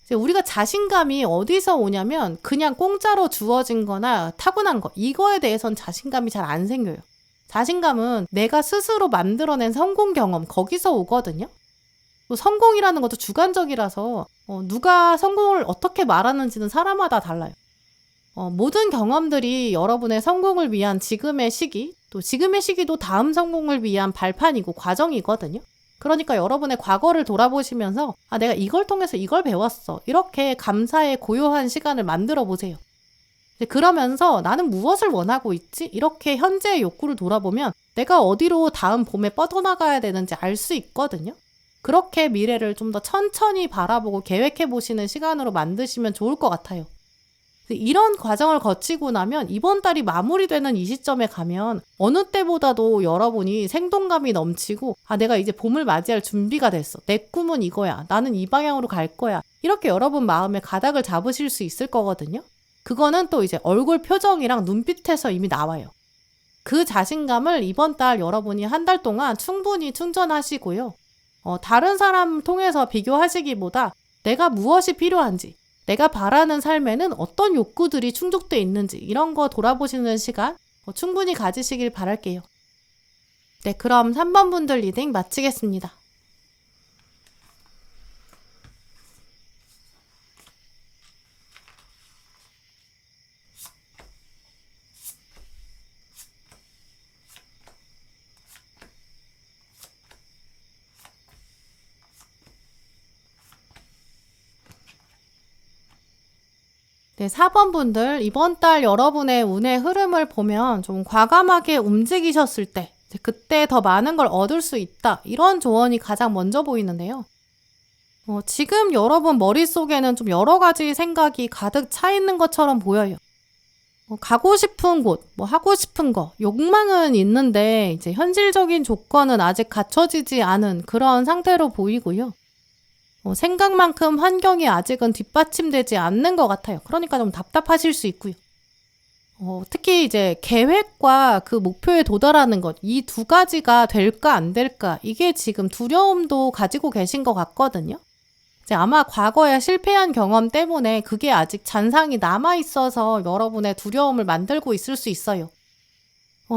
우리가 자신감이 어디서 오냐면 그냥 공짜로 주어진 거나 타고난 거 이거에 대해선 자신감이 잘 안 생겨요. 자신감은 내가 스스로 만들어낸 성공 경험 거기서 오거든요. 또 성공이라는 것도 주관적이라서 누가 성공을 어떻게 말하는지는 사람마다 달라요. 모든 경험들이 여러분의 성공을 위한 지금의 시기, 또 지금의 시기도 다음 성공을 위한 발판이고 과정이거든요. 그러니까 여러분의 과거를 돌아보시면서 내가 이걸 통해서 이걸 배웠어. 이렇게 감사의 고요한 시간을 만들어 보세요. 그러면서 나는 무엇을 원하고 있지? 이렇게 현재의 욕구를 돌아보면 내가 어디로 다음 봄에 뻗어나가야 되는지 알 수 있거든요. 그렇게 미래를 좀 더 천천히 바라보고 계획해 보시는 시간으로 만드시면 좋을 것 같아요. 이런 과정을 거치고 나면 이번 달이 마무리되는 이 시점에 가면 어느 때보다도 여러분이 생동감이 넘치고 내가 이제 봄을 맞이할 준비가 됐어. 내 꿈은 이거야. 나는 이 방향으로 갈 거야. 이렇게 여러분 마음에 가닥을 잡으실 수 있을 거거든요. 그거는 또 이제 얼굴 표정이랑 눈빛에서 이미 나와요. 그 자신감을 이번 달 여러분이 한 달 동안 충분히 충전하시고요. 다른 사람 통해서 비교하시기보다 내가 무엇이 필요한지 내가 바라는 삶에는 어떤 욕구들이 충족되어 있는지 이런 거 돌아보시는 시간 충분히 가지시길 바랄게요. 네, 그럼 3번 분들 리딩 마치겠습니다. 네, 4번 분들 이번 달 여러분의 운의 흐름을 보면 좀 과감하게 움직이셨을 때 이제 그때 더 많은 걸 얻을 수 있다. 이런 조언이 가장 먼저 보이는데요. 지금 여러분 머릿속에는 좀 여러 가지 생각이 가득 차 있는 것처럼 보여요. 가고 싶은 곳, 하고 싶은 거, 욕망은 있는데 이제 현실적인 조건은 아직 갖춰지지 않은 그런 상태로 보이고요. 생각만큼 환경이 아직은 뒷받침되지 않는 것 같아요. 그러니까 좀 답답하실 수 있고요. 특히 이제 계획과 그 목표에 도달하는 것, 이 두 가지가 될까 안 될까, 이게 지금 두려움도 가지고 계신 것 같거든요. 이제 아마 과거에 실패한 경험 때문에 그게 아직 잔상이 남아있어서 여러분의 두려움을 만들고 있을 수 있어요.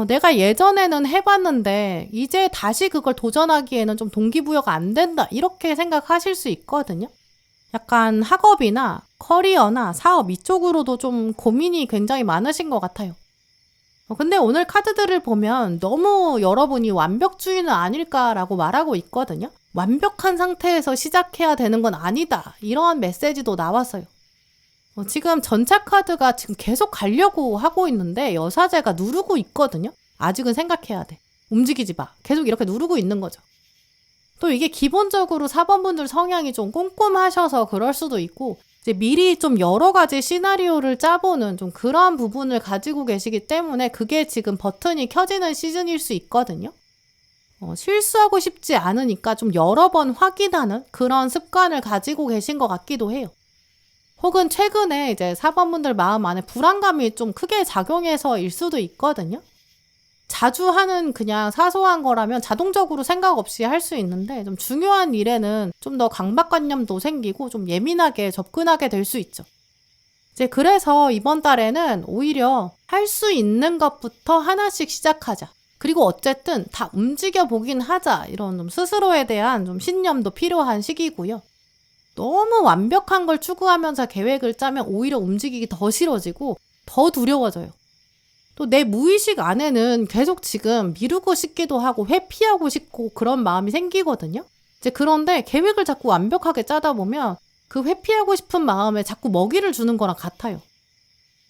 내가 예전에는 해봤는데 이제 다시 그걸 도전하기에는 좀 동기부여가 안 된다. 이렇게 생각하실 수 있거든요. 약간 학업이나 커리어나 사업 이쪽으로도 좀 고민이 굉장히 많으신 것 같아요. 근데 오늘 카드들을 보면 너무 여러분이 완벽주의는 아닐까라고 말하고 있거든요. 완벽한 상태에서 시작해야 되는 건 아니다. 이러한 메시지도 나왔어요. 지금 전차 카드가 지금 계속 가려고 하고 있는데 여사제가 누르고 있거든요. 아직은 생각해야 돼. 움직이지 마. 계속 이렇게 누르고 있는 거죠. 또 이게 기본적으로 4번분들 성향이 좀 꼼꼼하셔서 그럴 수도 있고 이제 미리 좀 여러 가지 시나리오를 짜보는 좀 그러한 부분을 가지고 계시기 때문에 그게 지금 버튼이 켜지는 시즌일 수 있거든요. 실수하고 싶지 않으니까 좀 여러 번 확인하는 그런 습관을 가지고 계신 것 같기도 해요. 혹은 최근에 이제 4번분들 마음 안에 불안감이 좀 크게 작용해서일 수도 있거든요. 자주 하는 그냥 사소한 거라면 자동적으로 생각 없이 할 수 있는데 좀 중요한 일에는 좀 더 강박관념도 생기고 좀 예민하게 접근하게 될 수 있죠. 이제 그래서 이번 달에는 오히려 할 수 있는 것부터 하나씩 시작하자. 그리고 어쨌든 다 움직여 보긴 하자. 이런 좀 스스로에 대한 좀 신념도 필요한 시기고요. 너무 완벽한 걸 추구하면서 계획을 짜면 오히려 움직이기 더 싫어지고 더 두려워져요. 또 내 무의식 안에는 계속 지금 미루고 싶기도 하고 회피하고 싶고 그런 마음이 생기거든요. 이제 그런데 계획을 자꾸 완벽하게 짜다 보면 그 회피하고 싶은 마음에 자꾸 먹이를 주는 거랑 같아요.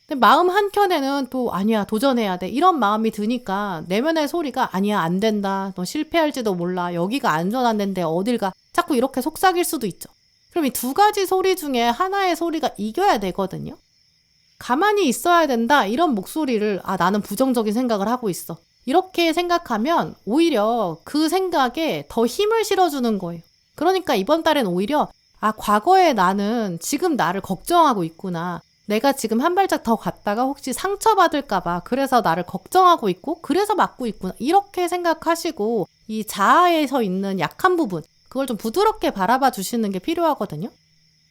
근데 마음 한켠에는 또 아니야 도전해야 돼 이런 마음이 드니까 내면의 소리가 아니야 안 된다 너 실패할지도 몰라 여기가 안전한 데인데 어딜 가 자꾸 이렇게 속삭일 수도 있죠. 그럼 이 두 가지 소리 중에 하나의 소리가 이겨야 되거든요. 가만히 있어야 된다 이런 목소리를 나는 부정적인 생각을 하고 있어 이렇게 생각하면 오히려 그 생각에 더 힘을 실어주는 거예요. 그러니까 이번 달엔 오히려 과거에 나는 지금 나를 걱정하고 있구나. 내가 지금 한 발짝 더 갔다가 혹시 상처받을까 봐 그래서 나를 걱정하고 있고 그래서 막고 있구나. 이렇게 생각하시고 이 자아에서 있는 약한 부분 그걸 좀 부드럽게 바라봐 주시는 게 필요하거든요.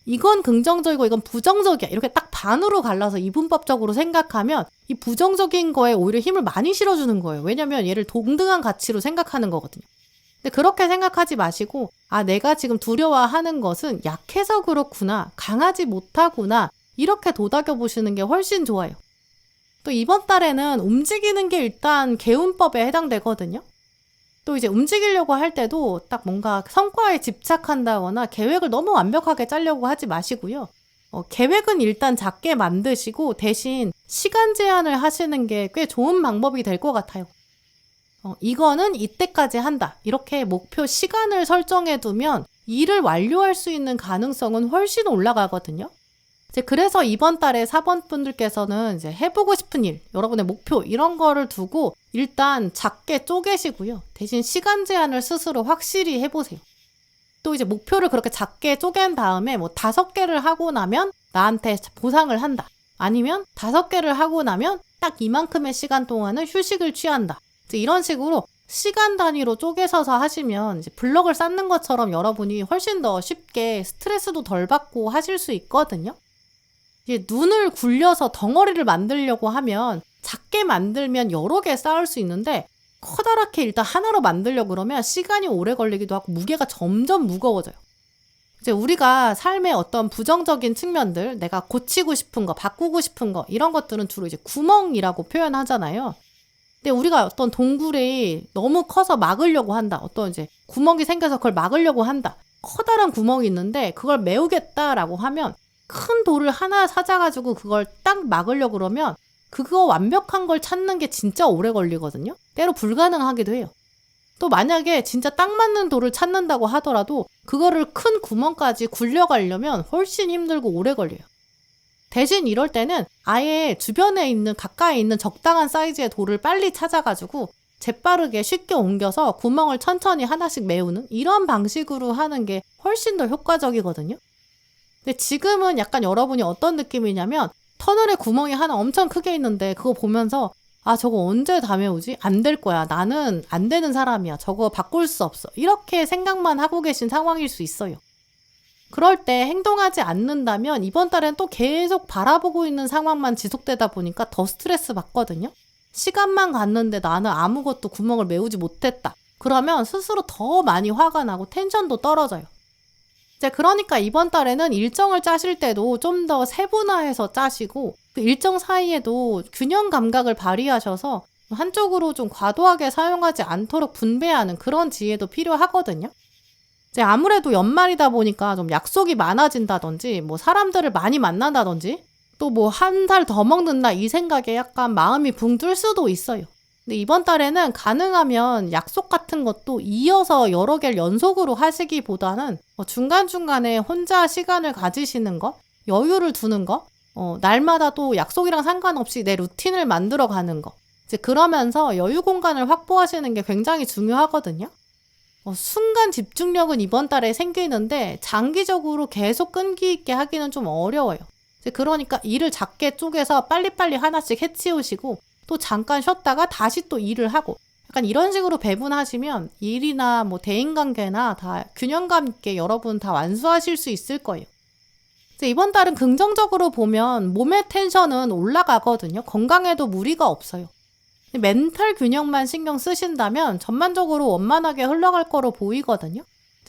이건 긍정적이고 이건 부정적이야. 이렇게 딱 반으로 갈라서 이분법적으로 생각하면 이 부정적인 거에 오히려 힘을 많이 실어주는 거예요. 왜냐면 얘를 동등한 가치로 생각하는 거거든요. 근데 그렇게 생각하지 마시고 내가 지금 두려워하는 것은 약해서 그렇구나. 강하지 못하구나. 이렇게 도닥여 보시는 게 훨씬 좋아요. 또 이번 달에는 움직이는 게 일단 개운법에 해당되거든요. 또 이제 움직이려고 할 때도 딱 뭔가 성과에 집착한다거나 계획을 너무 완벽하게 짜려고 하지 마시고요. 계획은 일단 작게 만드시고 대신 시간 제한을 하시는 게 꽤 좋은 방법이 될 것 같아요. 이거는 이때까지 한다. 이렇게 목표 시간을 설정해 두면 일을 완료할 수 있는 가능성은 훨씬 올라가거든요. 이제 그래서 이번 달에 4번 분들께서는 이제 해보고 싶은 일, 여러분의 목표 이런 거를 두고 일단 작게 쪼개시고요. 대신 시간 제한을 스스로 확실히 해보세요. 또 이제 목표를 그렇게 작게 쪼갠 다음에 5개를 하고 나면 나한테 보상을 한다. 아니면 5개를 하고 나면 딱 이만큼의 시간 동안은 휴식을 취한다. 이제 이런 식으로 시간 단위로 쪼개서서 하시면 이제 블럭을 쌓는 것처럼 여러분이 훨씬 더 쉽게 스트레스도 덜 받고 하실 수 있거든요. 이제 눈을 굴려서 덩어리를 만들려고 하면 작게 만들면 여러 개 쌓을 수 있는데 커다랗게 일단 하나로 만들려고 그러면 시간이 오래 걸리기도 하고 무게가 점점 무거워져요. 이제 우리가 삶의 어떤 부정적인 측면들, 내가 고치고 싶은 거, 바꾸고 싶은 거 이런 것들은 주로 이제 구멍이라고 표현하잖아요. 근데 우리가 어떤 동굴이 너무 커서 막으려고 한다. 어떤 이제 구멍이 생겨서 그걸 막으려고 한다. 커다란 구멍이 있는데 그걸 메우겠다라고 하면 큰 돌을 하나 찾아가지고 그걸 딱 막으려고 그러면 그거 완벽한 걸 찾는 게 진짜 오래 걸리거든요. 때로 불가능하기도 해요. 또 만약에 진짜 딱 맞는 돌을 찾는다고 하더라도 그거를 큰 구멍까지 굴려가려면 훨씬 힘들고 오래 걸려요. 대신 이럴 때는 아예 주변에 있는 가까이 있는 적당한 사이즈의 돌을 빨리 찾아가지고 재빠르게 쉽게 옮겨서 구멍을 천천히 하나씩 메우는 이런 방식으로 하는 게 훨씬 더 효과적이거든요. 근데 지금은 약간 여러분이 어떤 느낌이냐면 터널에 구멍이 하나 엄청 크게 있는데 그거 보면서 아, 저거 언제 다 메우지? 안 될 거야. 나는 안 되는 사람이야. 저거 바꿀 수 없어. 이렇게 생각만 하고 계신 상황일 수 있어요. 그럴 때 행동하지 않는다면 이번 달엔 또 계속 바라보고 있는 상황만 지속되다 보니까 더 스트레스 받거든요. 시간만 갔는데 나는 아무것도 구멍을 메우지 못했다. 그러면 스스로 더 많이 화가 나고 텐션도 떨어져요. 이제 그러니까 이번 달에는 일정을 짜실 때도 좀 더 세분화해서 짜시고 그 일정 사이에도 균형 감각을 발휘하셔서 한쪽으로 좀 과도하게 사용하지 않도록 분배하는 그런 지혜도 필요하거든요. 이제 아무래도 연말이다 보니까 좀 약속이 많아진다든지 뭐 사람들을 많이 만난다든지 또 뭐 한 달 더 먹는다 이 생각에 약간 마음이 붕 뜰 수도 있어요. 근데 이번 달에는 가능하면 약속 같은 것도 이어서 여러 개를 연속으로 하시기보다는 중간중간에 혼자 시간을 가지시는 거, 여유를 두는 거, 날마다 또 약속이랑 상관없이 내 루틴을 만들어 가는 거. 이제 그러면서 여유 공간을 확보하시는 게 굉장히 중요하거든요. 순간 집중력은 이번 달에 생기는데 장기적으로 계속 끈기 있게 하기는 좀 어려워요. 이제 그러니까 일을 작게 쪼개서 빨리빨리 하나씩 해치우시고 또 잠깐 쉬었다가 다시 또 일을 하고 약간 이런 식으로 배분하시면 일이나 뭐 대인관계나 다 균형감 있게 여러분 다 완수하실 수 있을 거예요. 이번 달은 긍정적으로 보면 몸의 텐션은 올라가거든요. 건강에도 무리가 없어요. 멘탈 균형만 신경 쓰신다면 전반적으로 원만하게 흘러갈 거로 보이거든요.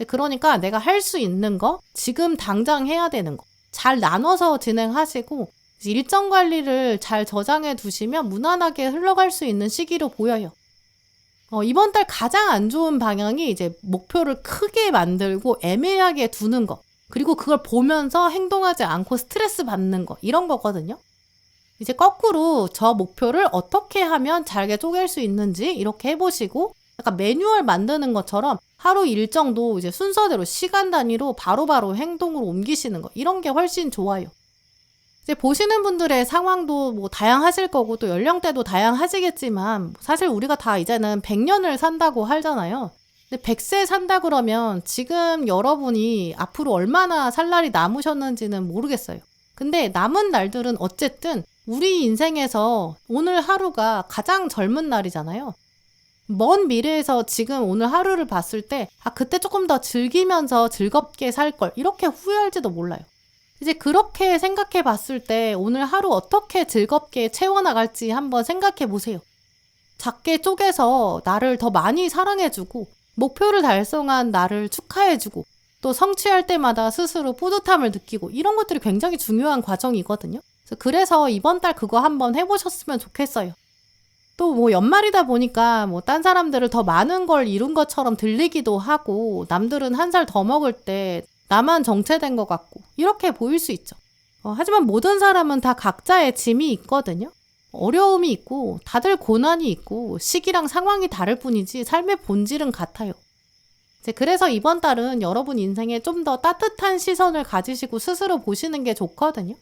그러니까 내가 할 수 있는 거, 지금 당장 해야 되는 거 잘 나눠서 진행하시고 일정 관리를 잘 저장해 두시면 무난하게 흘러갈 수 있는 시기로 보여요. 이번 달 가장 안 좋은 방향이 이제 목표를 크게 만들고 애매하게 두는 거, 그리고 그걸 보면서 행동하지 않고 스트레스 받는 거, 이런 거거든요. 이제 거꾸로 저 목표를 어떻게 하면 잘게 쪼갤 수 있는지 이렇게 해보시고 약간 매뉴얼 만드는 것처럼 하루 일정도 이제 순서대로 시간 단위로 바로바로 행동으로 옮기시는 거, 이런 게 훨씬 좋아요. 이제 보시는 분들의 상황도 뭐 다양하실 거고 또 연령대도 다양하시겠지만 사실 우리가 다 이제는 100년을 산다고 하잖아요. 근데 100세 산다 그러면 지금 여러분이 앞으로 얼마나 살 날이 남으셨는지는 모르겠어요. 근데 남은 날들은 어쨌든 우리 인생에서 오늘 하루가 가장 젊은 날이잖아요. 먼 미래에서 지금 오늘 하루를 봤을 때 그때 조금 더 즐기면서 즐겁게 살 걸 이렇게 후회할지도 몰라요. 이제 그렇게 생각해 봤을 때 오늘 하루 어떻게 즐겁게 채워나갈지 한번 생각해 보세요. 작게 쪼개서 나를 더 많이 사랑해주고 목표를 달성한 나를 축하해주고 또 성취할 때마다 스스로 뿌듯함을 느끼고 이런 것들이 굉장히 중요한 과정이거든요. 그래서 이번 달 그거 한번 해보셨으면 좋겠어요. 또 뭐 연말이다 보니까 뭐 딴 사람들을 더 많은 걸 이룬 것처럼 들리기도 하고 남들은 한 살 더 먹을 때 나만 정체된 것 같고 이렇게 보일 수 있죠. 하지만 모든 사람은 다 각자의 짐이 있거든요. 어려움이 있고 다들 고난이 있고 시기랑 상황이 다를 뿐이지 삶의 본질은 같아요. 그래서 이번 달은 여러분 인생에 좀 더 따뜻한 시선을 가지시고 스스로 보시는 게 좋거든요.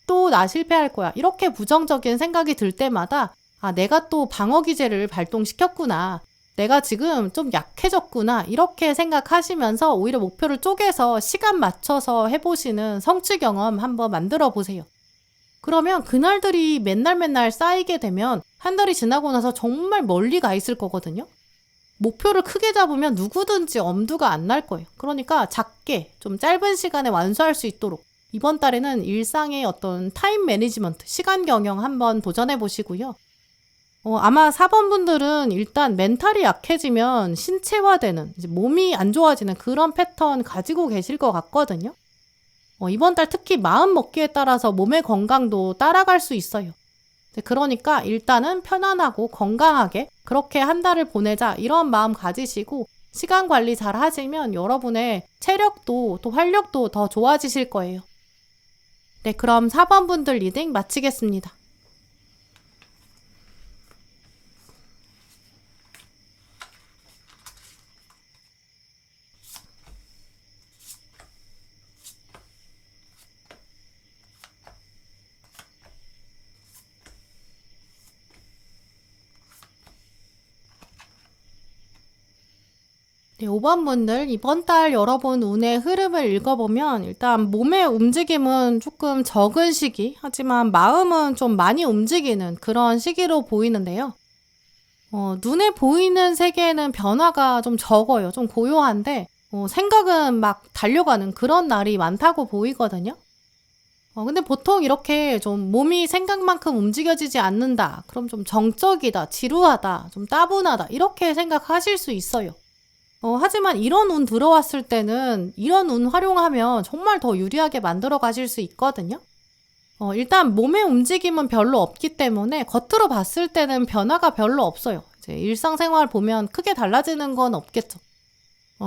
또 나 실패할 거야 이렇게 부정적인 생각이 들 때마다 내가 또 방어 기제를 발동시켰구나. 내가 지금 좀 약해졌구나. 이렇게 생각하시면서 오히려 목표를 쪼개서 시간 맞춰서 해보시는 성취 경험 한번 만들어 보세요. 그러면 그날들이 맨날 쌓이게 되면 한 달이 지나고 나서 정말 멀리 가 있을 거거든요. 목표를 크게 잡으면 누구든지 엄두가 안 날 거예요. 그러니까 작게 좀 짧은 시간에 완수할 수 있도록 이번 달에는 일상의 어떤 타임 매니지먼트, 시간 경영 한번 도전해 보시고요. 아마 4번 분들은 일단 멘탈이 약해지면 신체화되는, 이제 몸이 안 좋아지는 그런 패턴 가지고 계실 것 같거든요. 이번 달 특히 마음 먹기에 따라서 몸의 건강도 따라갈 수 있어요. 그러니까 일단은 편안하고 건강하게 그렇게 한 달을 보내자 이런 마음 가지시고 시간 관리 잘 하시면 여러분의 체력도 또 활력도 더 좋아지실 거예요. 네, 그럼 4번 분들 리딩 마치겠습니다. 네, 5번 분들 이번 달 여러분 운의 흐름을 읽어보면 일단 몸의 움직임은 조금 적은 시기, 하지만 마음은 좀 많이 움직이는 그런 시기로 보이는데요. 눈에 보이는 세계에는 변화가 좀 적어요. 좀 고요한데 생각은 막 달려가는 그런 날이 많다고 보이거든요. 근데 보통 이렇게 좀 몸이 생각만큼 움직여지지 않는다. 그럼 좀 정적이다, 지루하다, 좀 따분하다 이렇게 생각하실 수 있어요. 하지만 이런 운 들어왔을 때는 이런 운 활용하면 정말 더 유리하게 만들어 가실 수 있거든요. 일단 몸의 움직임은 별로 없기 때문에 겉으로 봤을 때는 변화가 별로 없어요. 이제 일상생활 보면 크게 달라지는 건 없겠죠.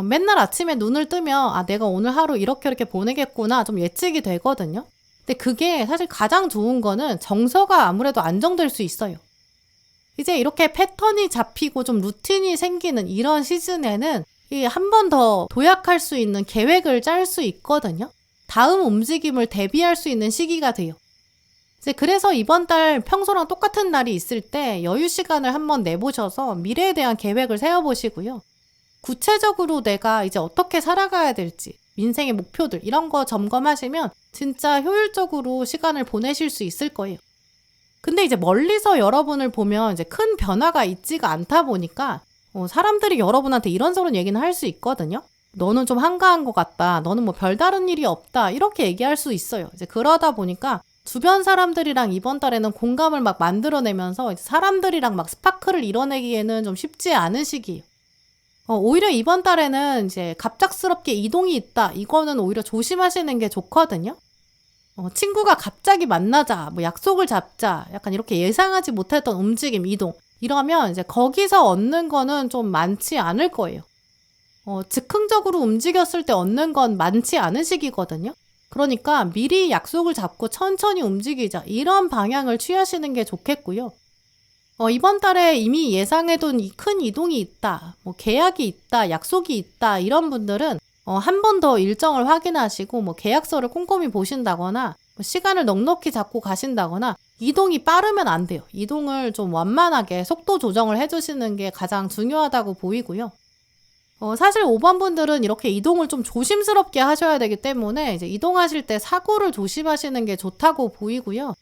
맨날 아침에 눈을 뜨면 아, 내가 오늘 하루 이렇게 보내겠구나 좀 예측이 되거든요. 근데 그게 사실 가장 좋은 거는 정서가 아무래도 안정될 수 있어요. 이제 이렇게 패턴이 잡히고 좀 루틴이 생기는 이런 시즌에는 한 번 더 도약할 수 있는 계획을 짤 수 있거든요. 다음 움직임을 대비할 수 있는 시기가 돼요. 이제 그래서 이번 달 평소랑 똑같은 날이 있을 때 여유 시간을 한번 내보셔서 미래에 대한 계획을 세워보시고요. 구체적으로 내가 이제 어떻게 살아가야 될지, 민생의 목표들 이런 거 점검하시면 진짜 효율적으로 시간을 보내실 수 있을 거예요. 근데 이제 멀리서 여러분을 보면 이제 큰 변화가 있지가 않다 보니까 사람들이 여러분한테 이런저런 얘기는 할 수 있거든요. 너는 좀 한가한 것 같다. 너는 뭐 별다른 일이 없다. 이렇게 얘기할 수 있어요. 이제 그러다 보니까 주변 사람들이랑 이번 달에는 공감을 막 만들어내면서 이제 사람들이랑 막 스파크를 이뤄내기에는 좀 쉽지 않은 시기예요. 오히려 이번 달에는 이제 갑작스럽게 이동이 있다. 이거는 오히려 조심하시는 게 좋거든요. 친구가 갑자기 만나자, 뭐 약속을 잡자, 약간 이렇게 예상하지 못했던 움직임, 이동. 이러면 이제 거기서 얻는 거는 좀 많지 않을 거예요. 즉흥적으로 움직였을 때 얻는 건 많지 않은 시기거든요. 그러니까 미리 약속을 잡고 천천히 움직이자. 이런 방향을 취하시는 게 좋겠고요. 이번 달에 이미 예상해둔 큰 이동이 있다, 뭐 계약이 있다, 약속이 있다, 이런 분들은 한 번 더 일정을 확인하시고 뭐 계약서를 꼼꼼히 보신다거나 뭐 시간을 넉넉히 잡고 가신다거나 이동이 빠르면 안 돼요. 이동을 좀 완만하게 속도 조정을 해주시는 게 가장 중요하다고 보이고요. 사실 5번 분들은 이렇게 이동을 좀 조심스럽게 하셔야 되기 때문에 이제 이동하실 때 사고를 조심하시는 게 좋다고 보이고요.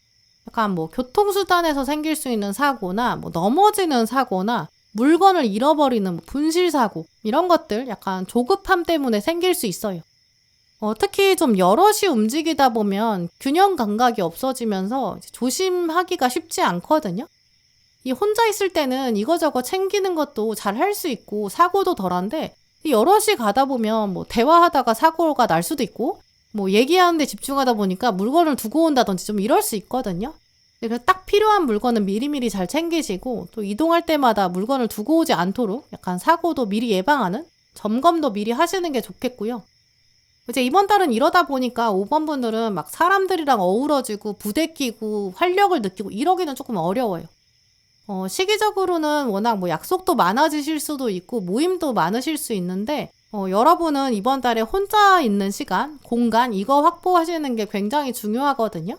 약간 뭐 교통수단에서 생길 수 있는 사고나 뭐 넘어지는 사고나 물건을 잃어버리는 뭐 분실사고 이런 것들 약간 조급함 때문에 생길 수 있어요. 특히 좀 여럿이 움직이다 보면 균형 감각이 없어지면서 조심하기가 쉽지 않거든요. 이 혼자 있을 때는 이거저거 챙기는 것도 잘 할 수 있고 사고도 덜한데 여럿이 가다 보면 뭐 대화하다가 사고가 날 수도 있고 뭐 얘기하는데 집중하다 보니까 물건을 두고 온다든지 좀 이럴 수 있거든요. 그래서 딱 필요한 물건은 미리미리 잘 챙기시고 또 이동할 때마다 물건을 두고 오지 않도록 약간 사고도 미리 예방하는 점검도 미리 하시는 게 좋겠고요. 이제 이번 달은 이러다 보니까 5번 분들은 막 사람들이랑 어우러지고 부대끼고 활력을 느끼고 이러기는 조금 어려워요. 시기적으로는 워낙 뭐 약속도 많아지실 수도 있고 모임도 많으실 수 있는데 여러분은 이번 달에 혼자 있는 시간, 공간 이거 확보하시는 게 굉장히 중요하거든요.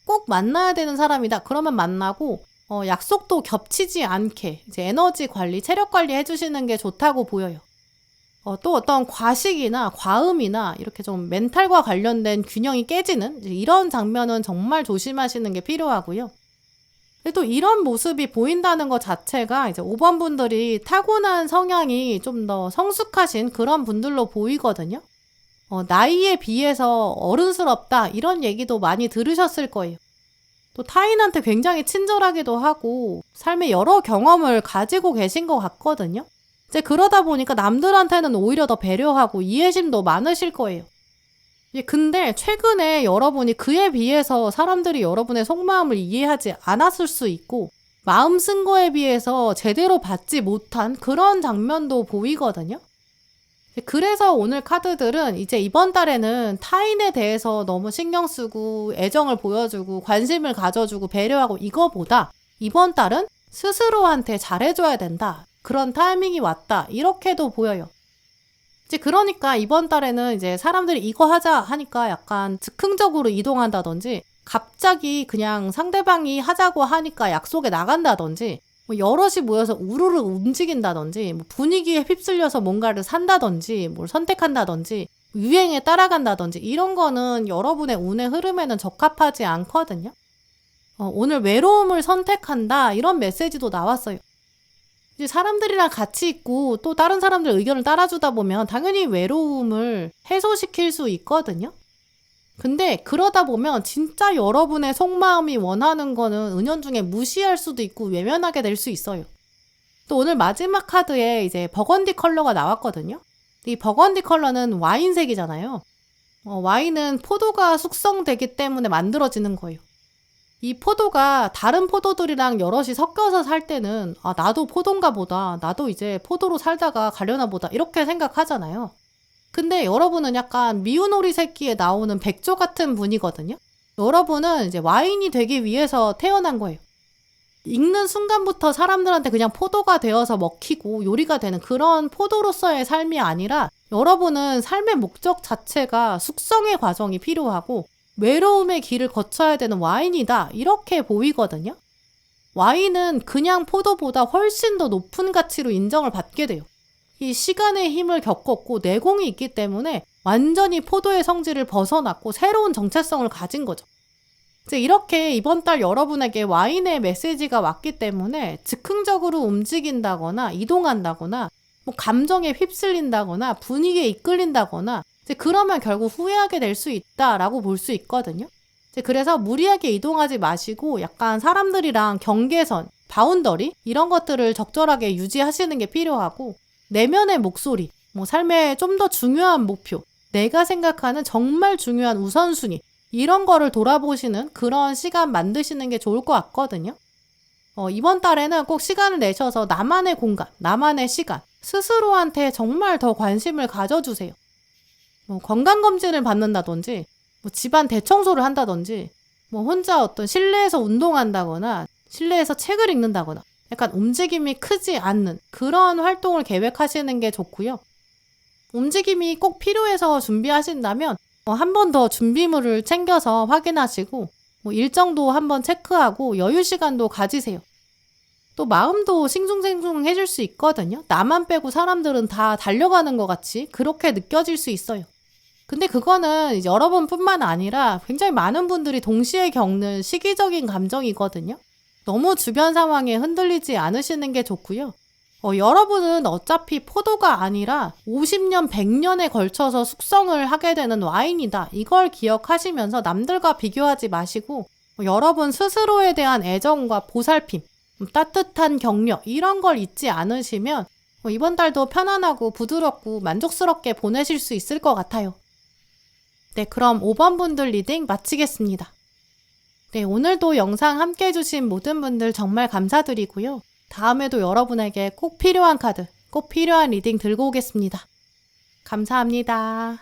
꼭 만나야 되는 사람이다. 그러면 만나고 약속도 겹치지 않게 이제 에너지 관리, 체력 관리 해주시는 게 좋다고 보여요. 또 어떤 과식이나 과음이나 이렇게 좀 멘탈과 관련된 균형이 깨지는 이런 장면은 정말 조심하시는 게 필요하고요. 또 이런 모습이 보인다는 것 자체가 이제 5번 분들이 타고난 성향이 좀 더 성숙하신 그런 분들로 보이거든요. 나이에 비해서 어른스럽다 이런 얘기도 많이 들으셨을 거예요. 또 타인한테 굉장히 친절하기도 하고 삶의 여러 경험을 가지고 계신 것 같거든요. 이제 그러다 보니까 남들한테는 오히려 더 배려하고 이해심도 많으실 거예요. 근데 최근에 여러분이 그에 비해서 사람들이 여러분의 속마음을 이해하지 않았을 수 있고 마음 쓴 거에 비해서 제대로 받지 못한 그런 장면도 보이거든요. 그래서 오늘 카드들은 이제 이번 달에는 타인에 대해서 너무 신경 쓰고 애정을 보여주고 관심을 가져주고 배려하고 이거보다 이번 달은 스스로한테 잘해줘야 된다. 그런 타이밍이 왔다. 이렇게도 보여요. 이제 그러니까 이번 달에는 이제 사람들이 이거 하자 하니까 약간 즉흥적으로 이동한다든지 갑자기 그냥 상대방이 하자고 하니까 약속에 나간다든지 뭐 여럿이 모여서 우르르 움직인다든지, 뭐 분위기에 휩쓸려서 뭔가를 산다든지, 뭘 선택한다든지, 유행에 따라간다든지, 이런 거는 여러분의 운의 흐름에는 적합하지 않거든요. 오늘 외로움을 선택한다, 이런 메시지도 나왔어요. 이제 사람들이랑 같이 있고 또 다른 사람들 의견을 따라주다 보면 당연히 외로움을 해소시킬 수 있거든요. 근데 그러다 보면 진짜 여러분의 속마음이 원하는 거는 은연중에 무시할 수도 있고 외면하게 될 수 있어요. 또 오늘 마지막 카드에 이제 버건디 컬러가 나왔거든요. 이 버건디 컬러는 와인색이잖아요. 와인은 포도가 숙성되기 때문에 만들어지는 거예요. 이 포도가 다른 포도들이랑 여럿이 섞여서 살 때는 나도 포도인가 보다. 나도 이제 포도로 살다가 가려나 보다. 이렇게 생각하잖아요. 근데 여러분은 약간 미운 오리 새끼에 나오는 백조 같은 분이거든요. 여러분은 이제 와인이 되기 위해서 태어난 거예요. 읽는 순간부터 사람들한테 그냥 포도가 되어서 먹히고 요리가 되는 그런 포도로서의 삶이 아니라 여러분은 삶의 목적 자체가 숙성의 과정이 필요하고 외로움의 길을 거쳐야 되는 와인이다. 이렇게 보이거든요. 와인은 그냥 포도보다 훨씬 더 높은 가치로 인정을 받게 돼요. 이 시간의 힘을 겪었고 내공이 있기 때문에 완전히 포도의 성질을 벗어났고 새로운 정체성을 가진 거죠. 이제 이렇게 이번 달 여러분에게 와인의 메시지가 왔기 때문에 즉흥적으로 움직인다거나 이동한다거나 뭐 감정에 휩쓸린다거나 분위기에 이끌린다거나 이제 그러면 결국 후회하게 될 수 있다라고 볼 수 있거든요. 이제 그래서 무리하게 이동하지 마시고 약간 사람들이랑 경계선, 바운더리 이런 것들을 적절하게 유지하시는 게 필요하고 내면의 목소리, 뭐 삶의 좀 더 중요한 목표, 내가 생각하는 정말 중요한 우선순위 이런 거를 돌아보시는 그런 시간 만드시는 게 좋을 것 같거든요. 이번 달에는 꼭 시간을 내셔서 나만의 공간, 나만의 시간, 스스로한테 정말 더 관심을 가져주세요. 뭐 건강검진을 받는다든지, 뭐 집안 대청소를 한다든지, 뭐 혼자 어떤 실내에서 운동한다거나, 실내에서 책을 읽는다거나, 약간 움직임이 크지 않는 그런 활동을 계획하시는 게 좋고요. 움직임이 꼭 필요해서 준비하신다면 한 번 더 준비물을 챙겨서 확인하시고 뭐 일정도 한번 체크하고 여유 시간도 가지세요. 또 마음도 싱숭생숭해질 수 있거든요. 나만 빼고 사람들은 다 달려가는 것 같이 그렇게 느껴질 수 있어요. 근데 그거는 여러분뿐만 아니라 굉장히 많은 분들이 동시에 겪는 시기적인 감정이거든요. 너무 주변 상황에 흔들리지 않으시는 게 좋고요. 여러분은 어차피 포도가 아니라 50년, 100년에 걸쳐서 숙성을 하게 되는 와인이다. 이걸 기억하시면서 남들과 비교하지 마시고 여러분 스스로에 대한 애정과 보살핌, 따뜻한 격려 이런 걸 잊지 않으시면 이번 달도 편안하고 부드럽고 만족스럽게 보내실 수 있을 것 같아요. 네, 그럼 5번 분들 리딩 마치겠습니다. 네, 오늘도 영상 함께 해주신 모든 분들 정말 감사드리고요. 다음에도 여러분에게 꼭 필요한 카드, 꼭 필요한 리딩 들고 오겠습니다. 감사합니다.